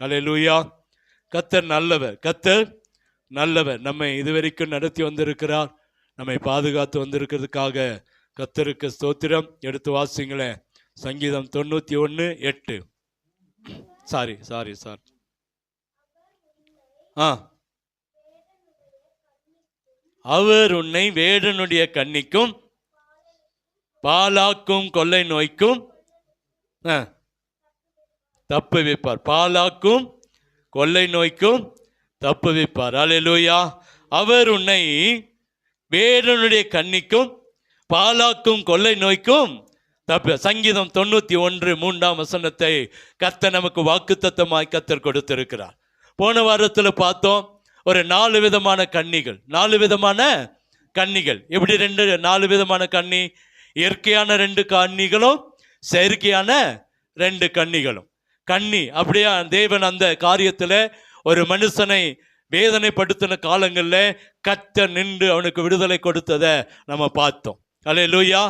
அல்லேலூயா. கர்த்தர் நல்லவர், கர்த்தர் நல்லவர். நம்மை இதுவரைக்கும் நடத்தி வந்திருக்கிறார், நம்மை பாதுகாத்து வந்திருக்கிறதுக்காக கர்த்தருக்கு ஸ்தோத்திரம். எடுத்து வாசிங்களேன், சங்கீதம் 91:8. சாரி. அவர் உன்னை வேடனுடைய கண்ணிக்கும் பாலாக்கும் கொள்ளை நோய்க்கும் தப்புவிப்பார். பாலாக்கும் கொள்ளை நோய்க்கும் தப்புவிப்பார். அல்லேலூயா. அவர் உன்னை வேடனுடைய கண்ணிக்கும் பாலாக்கும் கொள்ளை நோய்க்கும் சங்கீதம் 91:3 கர்த்தர் நமக்கு வாக்குத்தத்தமாய் கர்த்தர் கொடுத்திருக்கிறார். போன வாரத்தில் பார்த்தோம், ஒரு 4 விதமான கன்னிகள். 4 விதமான கன்னிகள். எப்படி 4 விதமான கன்னி? இயற்கையான 2 கன்னிகளும் செயற்கையான 2 கன்னிகளும். கன்னி அப்படியே தேவன் அந்த காரியத்தில் ஒரு மனுஷனை வேதனைப்படுத்தின காலங்களில் கர்த்தர் நின்று அவனுக்கு விடுதலை கொடுத்ததை நம்ம பார்த்தோம். அல்லேலூயா.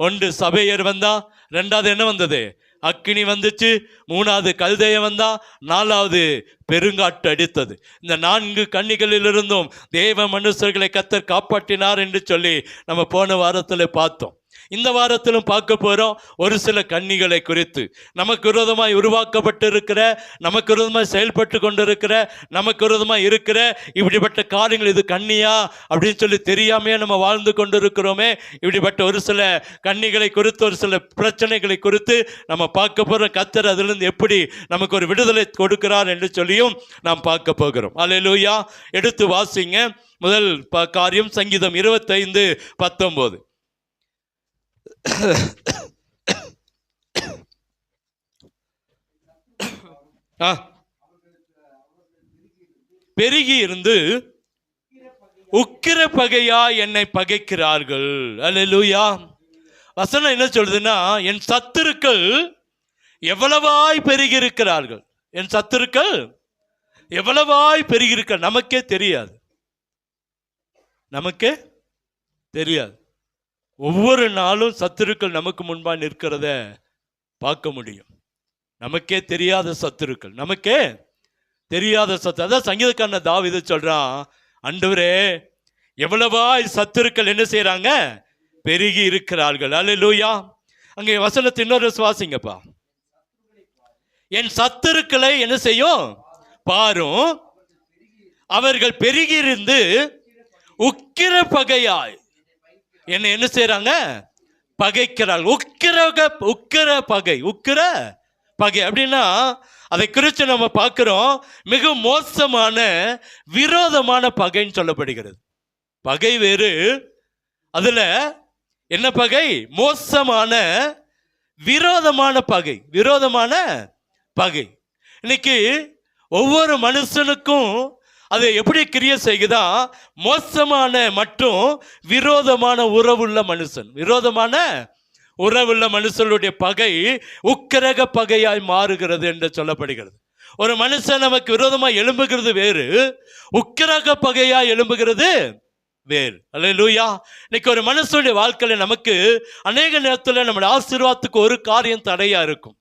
1 சபையர் வந்தா, 2வது என்ன வந்தது? அக்கினி வந்துச்சு, 3வது கல்தைய வந்தா, 4வது பெருங்காட்டு அடித்தது. இந்த 4 கன்னிகளிலிருந்தும் தேவ மனுஷர்களை கர்த்தர் காப்பாற்றினார் என்று சொல்லி நம்ம போன வாரத்தில் பார்த்தோம். இந்த வாரத்திலும் பார்க்க போகிறோம் ஒரு சில கன்னிகளை குறித்து. நமக்கு விரோதமாய் உருவாக்கப்பட்டிருக்கிற, நமக்கு விரோதமாய் செயல்பட்டு கொண்டிருக்கிற, நமக்கு விரோதமாய் இருக்கிற இப்படிப்பட்ட காரியங்கள் இது கன்னியா அப்படின்னு சொல்லி தெரியாமையே நம்ம வாழ்ந்து கொண்டிருக்கிறோமே. இப்படிப்பட்ட ஒரு சில கன்னிகளை குறித்து, ஒரு சில பிரச்சனைகளை குறித்து நம்ம பார்க்க போகிறோம். கர்த்தர் அதிலிருந்து எப்படி நமக்கு ஒரு விடுதலை கொடுக்கிறார் என்று சொல்லியும் நாம் பார்க்க போகிறோம். அல்லேலூயா. எடுத்து வாசிங்க. முதல் காரியம் சங்கீதம் 25:19. பெருகி இருந்து உக்கிர பகையா என்னை பகைக்கிறார்கள். அல்லேலூயா. வசனம் என்ன சொல்றதுன்னா, என் சத்துருக்கள் எவ்வளவாய் பெருகி இருக்கிறார்கள். என் சத்துருக்கள் எவ்வளவாய் பெருகி இருக்க நமக்கே தெரியாது. ஒவ்வொரு நாளும் சத்துருக்கள் நமக்கு முன்பாக நிற்கிறத பார்க்க முடியும். நமக்கே தெரியாத சத்துருக்கள், நமக்கே தெரியாத சத்து. அதான் சங்கீதக்காரன் தாவீது சொல்றான், ஆண்டவரே எவ்வளவாய் சத்துருக்கள் என்ன செய்யறாங்க? பெருகி இருக்கிறார்கள். அல்லேலூயா. அங்கே வசனத்தை இன்னொரு வாசிங்கப்பா. என் சத்துருக்களை என்ன செய்யும் பாரும், அவர்கள் பெருகி இருந்து உக்கிர பகையாய் என்னை என்ன செய்யறாங்க? பகைக்கிறார்கள். உக்கிர பகை அப்படின்னா அதை குறித்து நம்ம பார்க்கிறோம், மிக மோசமான விரோதமான பகைன்னு சொல்லப்படுகிறது. பகை வேறு, அதுல என்ன பகை? மோசமான விரோதமான பகை. இன்னைக்கு ஒவ்வொரு மனுஷனுக்கும் அது எப்படி கிரியை செய்யுதா? மோசமான மற்றும் விரோதமான உறவுள்ள மனுஷனுடைய பகை உக்கிரக பகையாய் மாறுகிறது என்று சொல்லப்படுகிறது. ஒரு மனுஷன் நமக்கு விரோதமாய் எழும்புகிறது வேறு, உக்கிரக பகையாய் எழும்புகிறது வேறு. அல்லேலூயா. இன்னைக்கு ஒரு மனுஷனுடைய வாழ்க்கையில நமக்கு அநேக நேரத்தில் நம்முடைய ஆசீர்வாதத்துக்கு ஒரு காரியம் தடையா இருக்கும்,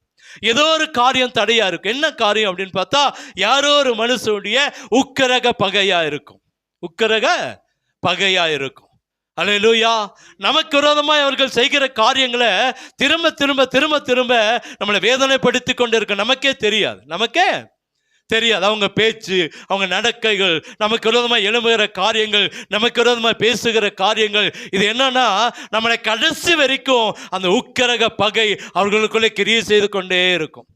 ஏதோ ஒரு காரியம் தடையா இருக்கும். என்ன காரியம் அப்படின்னு பார்த்தா, யாரோ ஒரு மனுஷனுடைய உக்கிரக பகையா இருக்கும். அல்லேலூயா. நமக்கு விரோதமாய் அவர்கள் செய்கிற காரியங்களை திரும்ப நம்மளை வேதனைப்படுத்தி கொண்டு இருக்க நமக்கே தெரியாது. அவங்க பேச்சு, அவங்க நடக்கைகள், நமக்கு விரோதமாக எழும்புகிற காரியங்கள், நமக்கு விரோதமாக பேசுகிற காரியங்கள், இது என்னன்னா நம்மளை கடைசி வரைக்கும் அந்த உக்கிரக பகை அவர்களுக்குள்ளே கிரியை செய்து கொண்டே இருக்கும்.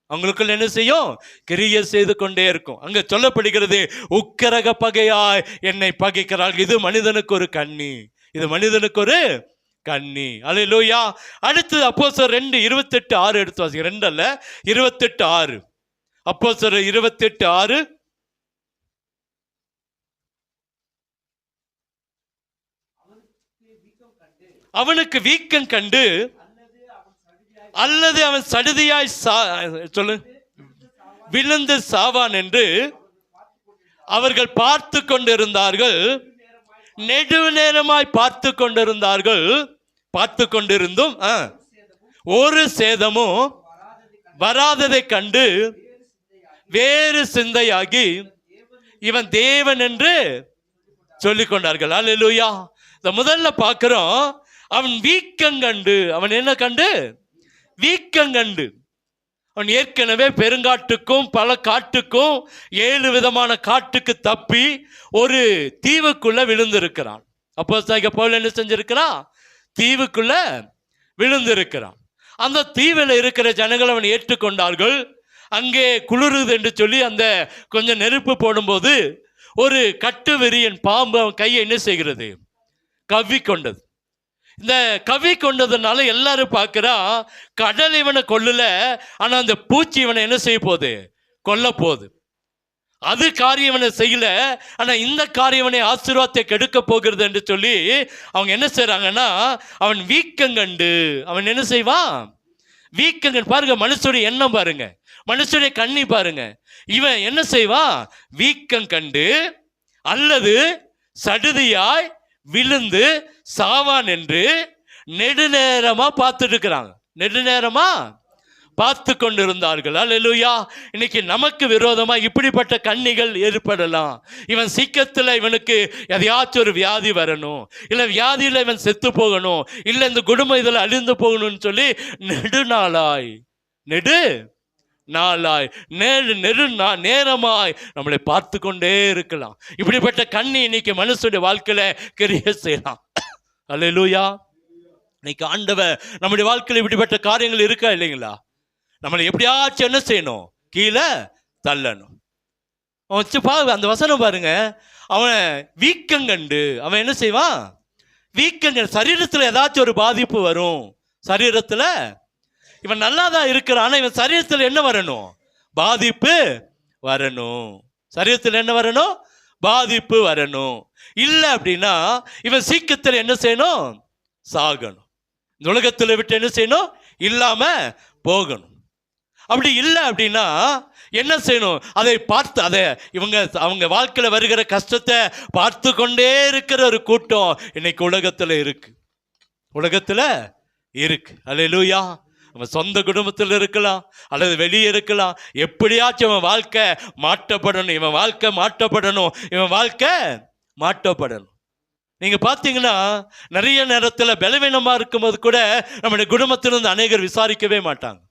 அவங்களுக்குள்ள என்ன செய்யும்? கிரியை செய்து கொண்டே இருக்கும். அங்க சொல்லப்படுகிறது, உக்கிரக பகையாய் என்னை பகைக்கிறார்கள். இது மனிதனுக்கு ஒரு கண்ணி. அல்லேலூயா. அடுத்து அப்போஸ்தலர் 2:28-6 எடுத்து வாசிங்க. 2 அல்ல, 28:6. அப்போஸ்தலர் 28:6. அவனுக்கு வீக்கம் கண்டு அல்லது அவன் சடுதியாய் விழுந்து சாவான் என்று அவர்கள் பார்த்து கொண்டிருந்தார்கள். நெடு நேரமாய் பார்த்து கொண்டிருந்தும் ஒரு சேதமும் வராததை கண்டு வேறு சிந்தையாகி இவன் தேவன் என்று சொல்லிக் கொண்டார்கள். அல்லேலூயா. இந்த முதல்ல பார்க்கிறோம், அவன் வீக்கங்கண்டு. அவன் என்ன கண்டு? வீக்கங்கண்டு. அவன் ஏற்கனவே பெருங்காட்டுக்கும் பல காட்டுக்கும் 7 விதமான காட்டுக்கு தப்பி ஒரு தீவுக்குள்ள விழுந்திருக்கிறான். அப்போஸ்தலனாகிய பவுல் என்ன செஞ்சிருக்கிறான்? தீவுக்குள்ள விழுந்திருக்கிறான். அந்த தீவில் இருக்கிற ஜனங்கள் அவன் ஏற்றுக்கொண்டார்கள். அங்கே குளிருது என்று சொல்லி அந்த கொஞ்சம் நெருப்பு போடும்போது ஒரு கட்டு வெறியன் பாம்பு அவன் கையை என்ன செய்கிறது? கவ்வி கொண்டது. இந்த கவி கொண்டதுனால எல்லாரும் பார்க்கிறா, கடல் இவனை கொல்லல, ஆனா அந்த பூச்சி இவனை என்ன செய்ய போகுது? கொல்ல போகுது. அது காரியம் இவனை செய்யல, ஆனா இந்த காரியம் இவனை ஆசீர்வாதத்தை கெடுக்க போகிறது என்று சொல்லி அவங்க என்ன செய்யறாங்கன்னா, அவன் வீக்கங்கண்டு. அவன் என்ன செய்வான்? வீக்கங்கண்டு. பாருங்க, மனுஷனுடைய எண்ணம் பாருங்க, மனுஷனுடைய கண்ணி பாருங்க. இவன் என்ன செய்வான்? வீக்கம் கண்டு அல்லது சடுதியாய் விழுந்து சாவான் என்று நெடுநேரமா பார்த்துட்டு இருக்கிறாங்க. நெடுநேரமா பார்த்து கொண்டிருந்தார்கள். அல்லேலூயா. இன்னைக்கு நமக்கு விரோதமா இப்படிப்பட்ட கண்ணிகள் ஏற்படலாம். இவன் சீக்கிரத்தில் இவனுக்கு எதையாச்சும் ஒரு வியாதி வரணும், இல்லை வியாதியில் இவன் செத்து போகணும், இல்லை இந்த குடும்பம் இதில் அழிந்து போகணும்னு சொல்லி நேரமாய் நம்மளை பார்த்து கொண்டே இருக்கலாம். இப்படிப்பட்ட கண்ணி இன்னைக்கு மனுஷனுடைய வாழ்க்கையில கிரியை செய்யலாம். அல்லேலூயா. இன்னைக்கு ஆண்டவர் நம்முடைய வாழ்க்கையில் இப்படிப்பட்ட காரியங்கள் இருக்கா இல்லைங்களா? நம்மளை எப்படியாச்சும் என்ன செய்யணும்? கீழே தள்ளணும். அந்த வசனம் பாருங்க, அவன் வீக்கங்கண்டு. அவன் என்ன செய்வான்? வீக்கங்கண்டு. சரீரத்தில் ஏதாச்சும் ஒரு பாதிப்பு வரும். சரீரத்தில் இவன் நல்லா தான் இருக்கிறான், ஆனால் இவன் சரீரத்தில் என்ன வரணும்? பாதிப்பு வரணும். சரீரத்தில் என்ன வரணும்? பாதிப்பு வரணும். இல்லை அப்படின்னா இவன் சீக்கிரத்தில் என்ன செய்யணும்? சாகணும். இந்த உலகத்தில் விட்டு என்ன செய்யணும்? இல்லாம போகணும். அப்படி இல்லை அப்படின்னா என்ன செய்யணும்? அதை பார்த்து அவங்க வாழ்க்கையில் வருகிற கஷ்டத்தை பார்த்து கொண்டே இருக்கிற ஒரு கூட்டம் இன்னைக்கு உலகத்தில் இருக்கு. அல்லேலூயா. அவன் சொந்த குடும்பத்தில் இருக்கலாம் அல்லது வெளியே இருக்கலாம். எப்படியாச்சும் அவன் வாழ்க்கை மாற்றப்படணும். இவன் வாழ்க்கை மாற்றப்படணும். நீங்க பார்த்தீங்கன்னா நிறைய நேரத்தில் பலவீனமா இருக்கும்போது கூட நம்முடைய குடும்பத்திலிருந்து அநேகர் விசாரிக்கவே மாட்டாங்க.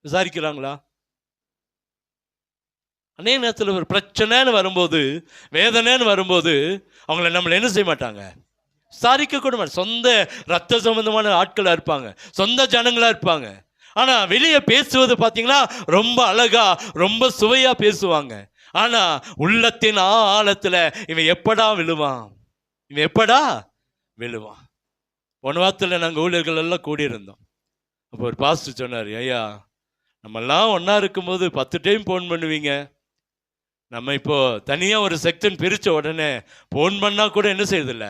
விசாரிக்கிறாங்களா? அநேக நேரத்தில் ஒரு பிரச்சனைன்னு வரும்போது, வேதனைன்னு வரும்போது அவங்கள நம்மளை என்ன செய்ய மாட்டாங்க? விசாரிக்க கூட மாட்டாங்க. சொந்த ரத்த சம்பந்தமான ஆட்களாக இருப்பாங்க, சொந்த ஜனங்களாக இருப்பாங்க. ஆனால் வெளியே பேசுவது பார்த்தீங்கன்னா ரொம்ப அழகா, ரொம்ப சுவையாக பேசுவாங்க. ஆனால் உள்ளத்தின் ஆழத்தில் இவன் எப்படா விழுவான்? ஒன்று வாரத்தில் நாங்கள் ஊழியர்கள் எல்லாம் கூடியிருந்தோம். அப்போ ஒரு பாஸ்டர் சொன்னார், ஐயா நம்மெல்லாம் ஒன்றா இருக்கும்போது 10 டைம் ஃபோன் பண்ணுவீங்க, நம்ம இப்போ தனியாக ஒரு செக்ஷன் பிரித்த உடனே ஃபோன் பண்ணால் கூட என்ன செய்யறதில்ல,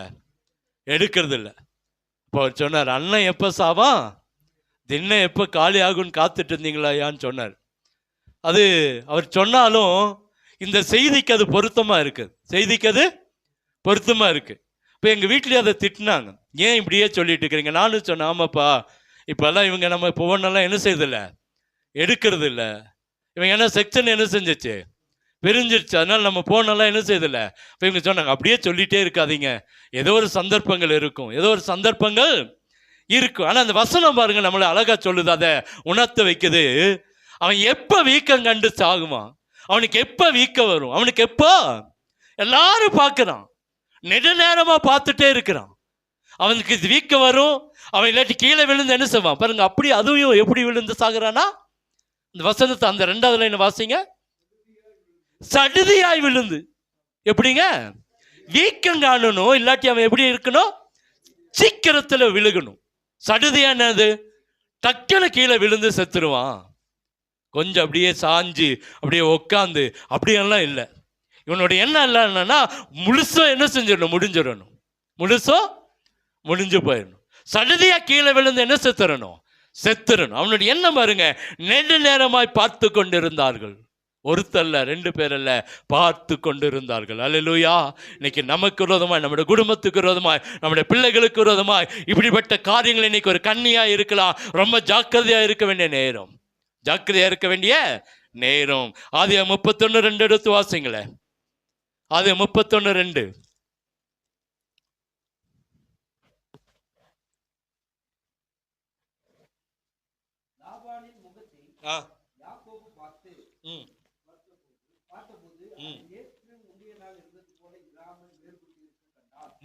எடுக்கிறதில்ல. இப்போ அவர் சொன்னார், அண்ணன் எப்போ சாவான், தின்னம் எப்போ காலி ஆகும்னு காத்துட்டு இருந்தீங்களா ஐயான்னு சொன்னார். அது அவர் சொன்னாலும் இந்த செய்திக்கு அது பொருத்தமாக இருக்குது. இப்போ எங்கள் வீட்லேயே அதை திட்டினாங்க, ஏன் இப்படியே சொல்லிட்டு இருக்கிறீங்க? நானும் சொன்னேன், ஆமாப்பா இப்போல்லாம் இவங்க நம்ம ஃபோனெல்லாம் என்ன செய்யறதில்ல, எடுக்கிறது இல்லை. இவங்க என்ன செக்ஷன் என்ன செஞ்சிச்சு, பிரிஞ்சிருச்சு. அதனால் நம்ம ஃபோனெல்லாம் என்ன செய்யறதில்ல. இப்போ இவங்க சொன்னாங்க, அப்படியே சொல்லிகிட்டே இருக்காதீங்க, ஏதோ ஒரு சந்தர்ப்பங்கள் இருக்கும். ஆனால் அந்த வசனம் பாருங்க நம்மளை அழகா சொல்லுது, அதை உணர்த்த வைக்குது. அவன் எப்போ வீக்கம் கண்டு சாகுவான்? அவனுக்கு எப்போ வீக்கம் வரும்? அவனுக்கு எப்போ? எல்லாரும் பார்க்குறான், நெடுநேரமாக பார்த்துட்டே இருக்கிறான். அவனுக்கு இது வீக்கம் வரும். அவன் இல்லாட்டி கீழே விழுந்து என்ன செய்வான் பாருங்க. அப்படி அதுவும் எப்படி விழுந்து சாகுறானா? இந்த வசனத்தை அந்த 2வது லைன் வாசிங்க. சடுதியாய் விழுந்து. எப்படிங்க? வீக்கம் காணணும், இல்லாட்டி அவன் எப்படி இருக்கணும்? சீக்கிரத்தில் விழுகணும். சடுதியா என்னது? டக்குன்னு கீழே விழுந்து செத்துருவான். கொஞ்சம் அப்படியே சாஞ்சு அப்படியே உட்காந்து அப்படியெல்லாம் இல்லை. இவனுடைய எண்ணம் இல்லை என்னன்னா, முழுசும் என்ன செஞ்சிடணும், முடிஞ்சிடணும். முடிஞ்சு போயிடணும். சடுதியா கீழே விழுந்து என்ன செத்துறணும்? அவனுடைய எண்ணம் பாருங்க, நெடு நேரமாய் பார்த்து கொண்டிருந்தார்கள். ஒருத்தல்ல, 2 பேர் அல்ல, பார்த்து கொண்டிருந்தார்கள். அல்லேலூயா. இன்னைக்கு நமக்கு விரோதமாய், நம்முடைய குடும்பத்துக்கு விரோதமாய், நம்முடைய பிள்ளைகளுக்கு விரோதமாய் இப்படிப்பட்ட காரியங்கள் இன்னைக்கு ஒரு கண்ணியா இருக்கலாம். ரொம்ப ஜாக்கிரதையா இருக்க வேண்டிய நேரும். ஆதி 31:2 எடுத்து வாசிங்களேன். ஆதி 31:2.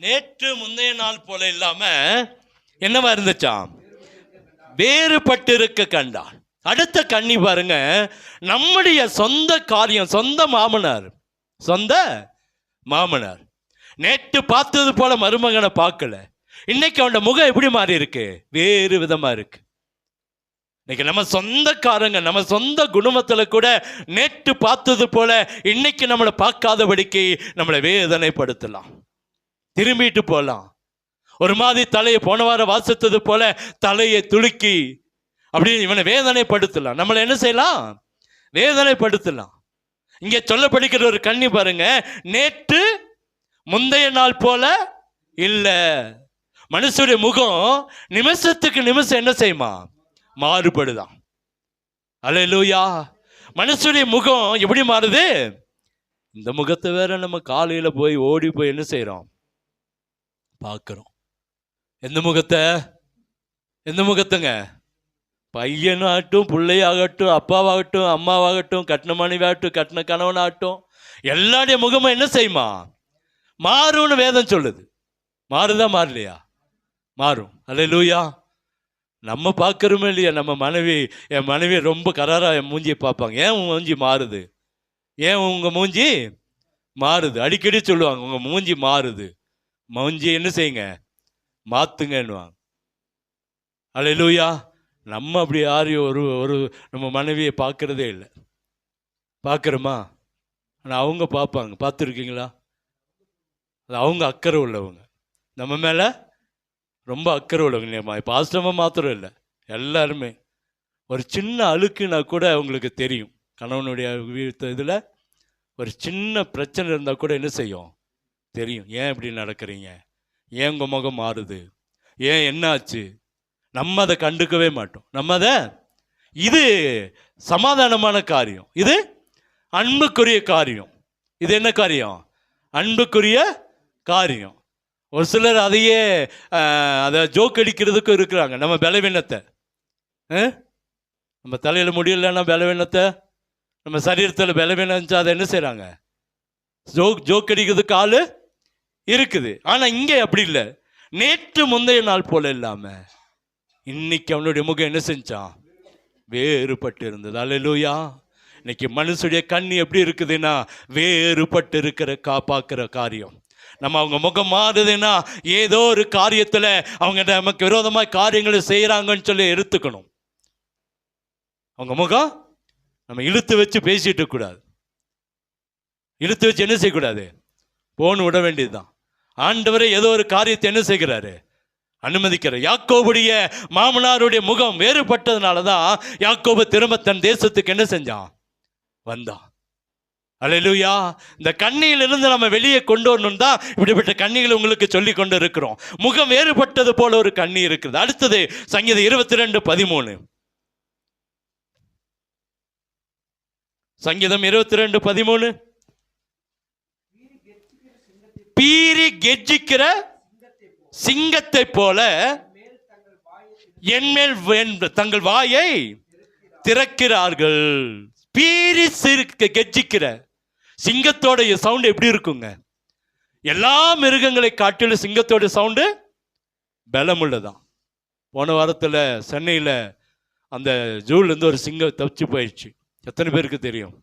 நேற்று முந்தைய நாள் போல இல்லாம என்னவா இருந்துச்சாம்? வேறுபட்டு இருக்க கண்டான். அடுத்த கண்ணி பாருங்க, நம்முடைய சொந்த காரியம், சொந்த மாமனார் நேற்று பார்த்தது போல மருமகனை பார்க்கல. இன்னைக்கு அவனோட முகம் எப்படி மாறி இருக்கு? வேறு விதமா இருக்கு. இன்னைக்கு நம்ம சொந்தக்காரங்க, நம்ம சொந்த குடும்பத்துல கூட நேற்று பார்த்தது போல இன்னைக்கு நம்மளை பார்க்காதபடிக்கு நம்மளை வேதனைப்படுத்தலாம், திரும்பிட்டு போகலாம். ஒரு மாதிரி தலையை போன வாரம் வாசித்தது போல தலையை துளுக்கி அப்படி இவனை வேதனைப்படுத்தலாம். நம்மளை என்ன செய்யலாம்? வேதனைப்படுத்தலாம். இங்கே சொல்லப்படுகிற ஒரு கண்ணி பாருங்க, நேற்று முந்தைய நாள் போல இல்ல. மனுஷனுடைய முகம் நிமிஷத்துக்கு நிமிஷம் என்ன செய்யுமா? மாறுபடுதான். அல்லேலூயா. மனுஷனுடைய முகம் எப்படி மாறுது? இந்த முகத்தை வேற நம்ம காலையில போய் ஓடி போய் என்ன செய்யறோம்? பார்க்கிறோம். எந்த முகத்தைங்க? பையனாகட்டும், பிள்ளையாகட்டும், அப்பாவாகட்டும், அம்மாவாகட்டும், கட்டின மனைவியாகட்டும், கட்டின கணவனாகட்டும், எல்லாருடைய முகமும் என்ன செய்யுமா? மாறும்னு வேதம் சொல்லுது. மாறுதா மாறலையா? மாறும். அல்லேலூயா. நம்ம பார்க்குறோமே இல்லையா? நம்ம என் மனைவி ரொம்ப கராராக என் மூஞ்சியை பார்ப்பாங்க. ஏன் உங்கள் மூஞ்சி மாறுது? ஏன் உங்கள் மூஞ்சி மாறுது? அடிக்கடி சொல்லுவாங்க, உங்கள் மூஞ்சி மாறுது, மூஞ்சி என்ன செய்யுங்க, மாற்றுங்கன்னுவாங்க. அல்லேலூயா. நம்ம அப்படி யாரையும் ஒரு நம்ம மனைவியை பார்க்குறதே இல்லை. பார்க்குறோமா? ஆனால் அவங்க பார்ப்பாங்க. பார்த்துருக்கீங்களா? அது அவங்க அக்கறை உள்ளவங்க, நம்ம மேலே ரொம்ப அக்கறை உள்ளவங்க. பாஸ்டமாக மாத்திரம் இல்லை, எல்லாருமே. ஒரு சின்ன அழுக்குனா கூட அவங்களுக்கு தெரியும். கணவனுடைய இதில் ஒரு சின்ன பிரச்சனை இருந்தால் கூட என்ன செய்யும்? தெரியும். ஏன் இப்படி நடக்கிறீங்க? ஏன் உங்கள் முகம் மாறுது? ஏன் என்னாச்சு? நம்ம அதை கண்டுக்கவே மாட்டோம். இது சமாதானமான காரியம், இது அன்புக்குரிய காரியம். இது என்ன காரியம்? அன்புக்குரிய காரியம். ஒரு சிலர் அதையே அதை ஜோக் அடிக்கிறதுக்கும் இருக்கிறாங்க. நம்ம பலவீனத்தை, நம்ம தலையில் முடியலன்னா பலவீனத்தை, நம்ம சரீரத்தில் பலவீனம் அதை என்ன செய்கிறாங்க? ஜோக் அடிக்கிறதுக்கு ஆள் இருக்குது. ஆனால் இங்கே அப்படி இல்லை. நேற்று முந்தைய நாள் போல இல்லாமல் இன்னைக்கு அவனுடைய முகம் என்ன செஞ்சான்? வேறுபட்டு இருந்தது. அல்லேலூயா. இன்னைக்கு மனுஷனுடைய கண்ணி எப்படி இருக்குதுன்னா வேறுபட்டு இருக்கிற பார்க்குற காரியம். நம்ம அவங்க முகம் மாறுதுன்னா ஏதோ ஒரு காரியத்தில் அவங்க நமக்கு விரோதமாக காரியங்களை செய்கிறாங்கன்னு சொல்லி எடுத்துக்கணும். அவங்க முகம் நம்ம இழுத்து வச்சு பேசிட்டு கூடாது. இழுத்து வச்சு என்ன செய்யக்கூடாது? போன்னு விட வேண்டியதுதான். ஆண்டவரை ஏதோ ஒரு காரியத்தை என்ன செய்கிறாரு? அனுமதிக்கிறார். யாக்கோபுடைய மாமனாருடைய முகம் வேறுபட்டதுனால தான் யாக்கோபு திரும்ப தன் தேசத்துக்கு என்ன செஞ்சான்? வந்தான். அல்லேலூயா. இந்த கண்ணியிலிருந்து நம்ம வெளியே கொண்டு வரணும் தான் இப்படிப்பட்ட கண்ணிகளை உங்களுக்கு சொல்லி கொண்டு இருக்கிறோம். முகம் வேறுபட்டது போல ஒரு கண்ணி இருக்குது. அடுத்தது சங்கீதம் 22:13. சங்கீதம் 22:13. பீறி கெர்ச்சிக்கிற சிங்கத்தை போல என்மேல் தங்கள் வாயை திறக்கிறார்கள். பீறி கெர்ச்சிக்கிற சிங்கத்தோட சவுண்ட் எப்படி இருக்குங்க? எல்லா மிருகங்களை காட்டிலும் சிங்கத்தோட சவுண்டு பலமுள்ளதான். போன வாரத்தில் சென்னையில் அந்த ஜூலேருந்து ஒரு சிங்கம் தப்பிச்சு போயிடுச்சு. எத்தனை பேருக்கு தெரியும்?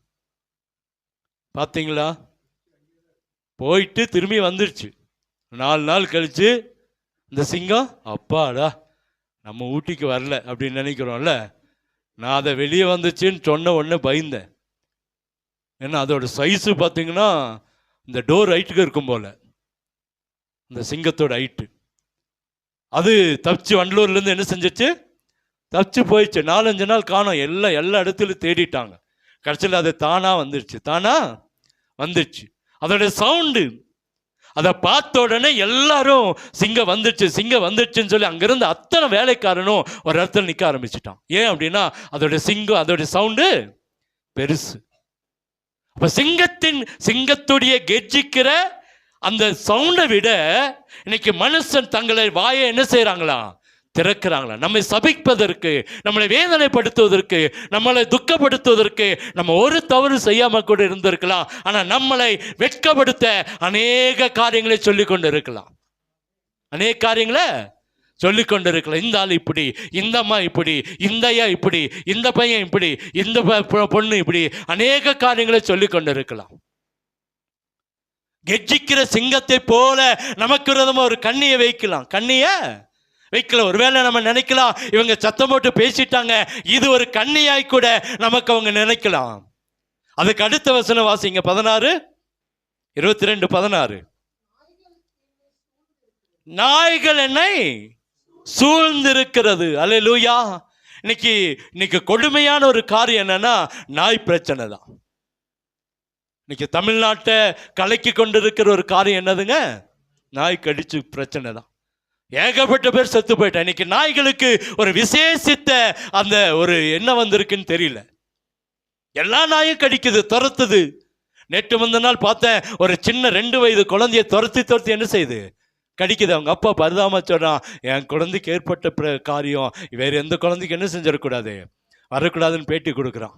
பார்த்தீங்களா? போயிட்டு திரும்பி வந்துடுச்சு. 4 நாள் கழிச்சு இந்த சிங்கம், அப்பாடா நம்ம ஊட்டிக்கு வரல அப்படின்னு நினைக்கிறோம்ல. நான் அதை வெளியே வந்துச்சுன்னு சொன்ன உடனே பயந்தேன். ஏன்னா அதோட சைஸு பார்த்தீங்கன்னா இந்த டோர் ஹைட்டுக்கு இருக்கும் போல், இந்த சிங்கத்தோட ஹைட்டு. அது தப்பிச்சு வண்டலூர்லேருந்து என்ன செஞ்சிச்சு? தப்பிச்சு போயிடுச்சு. 4-5 நாள் காணோம். எல்லா இடத்துலையும் தேடிட்டாங்க. கடைசியில் அது தானாக வந்துடுச்சு. அதோட சவுண்டு அதை பார்த்த உடனே எல்லாரும் சிங்கம் வந்துடுச்சுன்னு சொல்லி அங்கிருந்து அத்தனை வேலைக்காரனும் ஒரு இடத்துல நிற்க ஆரம்பிச்சிட்டான். ஏன் அப்படின்னா அதோட சவுண்டு பெருசு. அப்ப சிங்கத்துடைய கெர்ச்சிக்கிற அந்த சவுண்டை விட இன்னைக்கு மனுஷன் தங்களை வாயை என்ன செய்யறாங்களா, திறக்கிறாங்களா. நம்மை சபிப்பதற்கு, நம்மளை வேதனைப்படுத்துவதற்கு, நம்மளை துக்கப்படுத்துவதற்கு நம்ம ஒரு தவறு செய்யாம கூட இருந்திருக்கலாம். ஆனா நம்மளை வெட்கப்படுத்த அநேக காரியங்களை சொல்லி கொண்டு இருக்கலாம். அநேக காரியங்களை சொல்லி கொண்டு இருக்கலாம். இந்த ஆள் இப்படி, இந்த அம்மா இப்படி, இந்த ஐயா இப்படி, இந்த பையன் இப்படி, இந்த பொண்ணு இப்படி, அநேக காரியங்களை சொல்லி கொண்டு இருக்கலாம். கெர்ச்சிக்கிற சிங்கத்தை போல நமக்கு விரோதமா ஒரு கண்ணியை வைக்கலாம். கண்ணிய வைக்கலாம். ஒருவேளை நம்ம நினைக்கலாம், இவங்க சத்தம் போட்டு பேசிட்டாங்க, இது ஒரு கண்ணியாய் கூட நமக்கு அவங்க நினைக்கலாம். அதுக்கு அடுத்த வசனம் வாசிங்க, 16 22 16. நாய்கள் என்னை சூழ்ந்திருக்கிறது. அல்லேலூயா. இன்னைக்கு கொடுமையான ஒரு காரியம் என்னன்னா, நாய் பிரச்சனை தான். இன்னைக்கு தமிழ்நாட்டை கலக்கி கொண்டிருக்கிற ஒரு காரியம் என்னதுங்க, நாய் கடிச்சு பிரச்சனை தான். ஏகப்பட்ட பேர் செத்து போயிட்டேன். இன்னைக்கு நாய்களுக்கு ஒரு விசேஷித்த அந்த ஒரு என்ன வந்திருக்குன்னு தெரியல. எல்லா நாயும் கடிக்குது, துரத்துது. நேற்று முந்தின நாள் பார்த்தேன், ஒரு சின்ன 2 வயது குழந்தைய துரத்தி என்ன செய்யுது, கடிக்குது. அவங்க அப்பா பரிதாபமா சொல்றான், என் குழந்தைக்கு ஏற்பட்ட காரியம் வேற எந்த குழந்தைக்கு என்ன செஞ்சிடக்கூடாது, வரக்கூடாதுன்னு பேட்டி கொடுக்குறான்.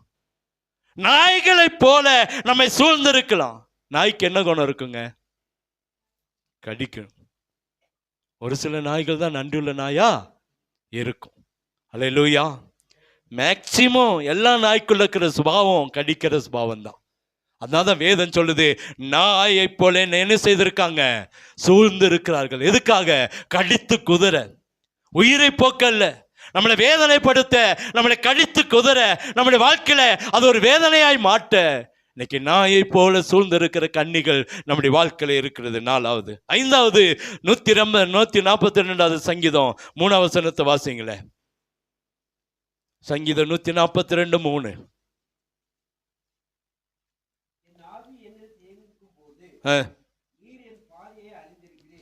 நாய்களை போல நம்மை சூழ்ந்திருக்கலாம். நாய்க்கு என்ன குணம் இருக்குங்க, கடிக்கும். ஒரு சில நாய்கள் தான் நன்றியுள்ள நாயா இருக்கும். அல்லேலூயா. மேக்சிமம் எல்லா நாய்க்குள்ள இருக்கிற சுபாவம் கடிக்கிற சுபாவம் தான். அதனால்தான் வேதம் சொல்லுது, நாயை போல என்ன செய்திருக்காங்க, சூழ்ந்து இருக்கிறார்கள். எதுக்காக? கடித்து குதிர, உயிரை போக்கல்ல, நம்மளை வேதனைப்படுத்த, நம்மளை கடித்து குதிர, நம்முடைய வாழ்க்கையில அது ஒரு வேதனையாய் மாட்ட. இன்னைக்கு நாயை போல சூழ்ந்து இருக்கிற கன்னிகள் நம்முடைய வாழ்க்கையில இருக்கிறது. 4வது. 5வது 142வது சங்கீதம் 3வது வசனத்தை வாசிங்களே. சங்கீதம் 142 3.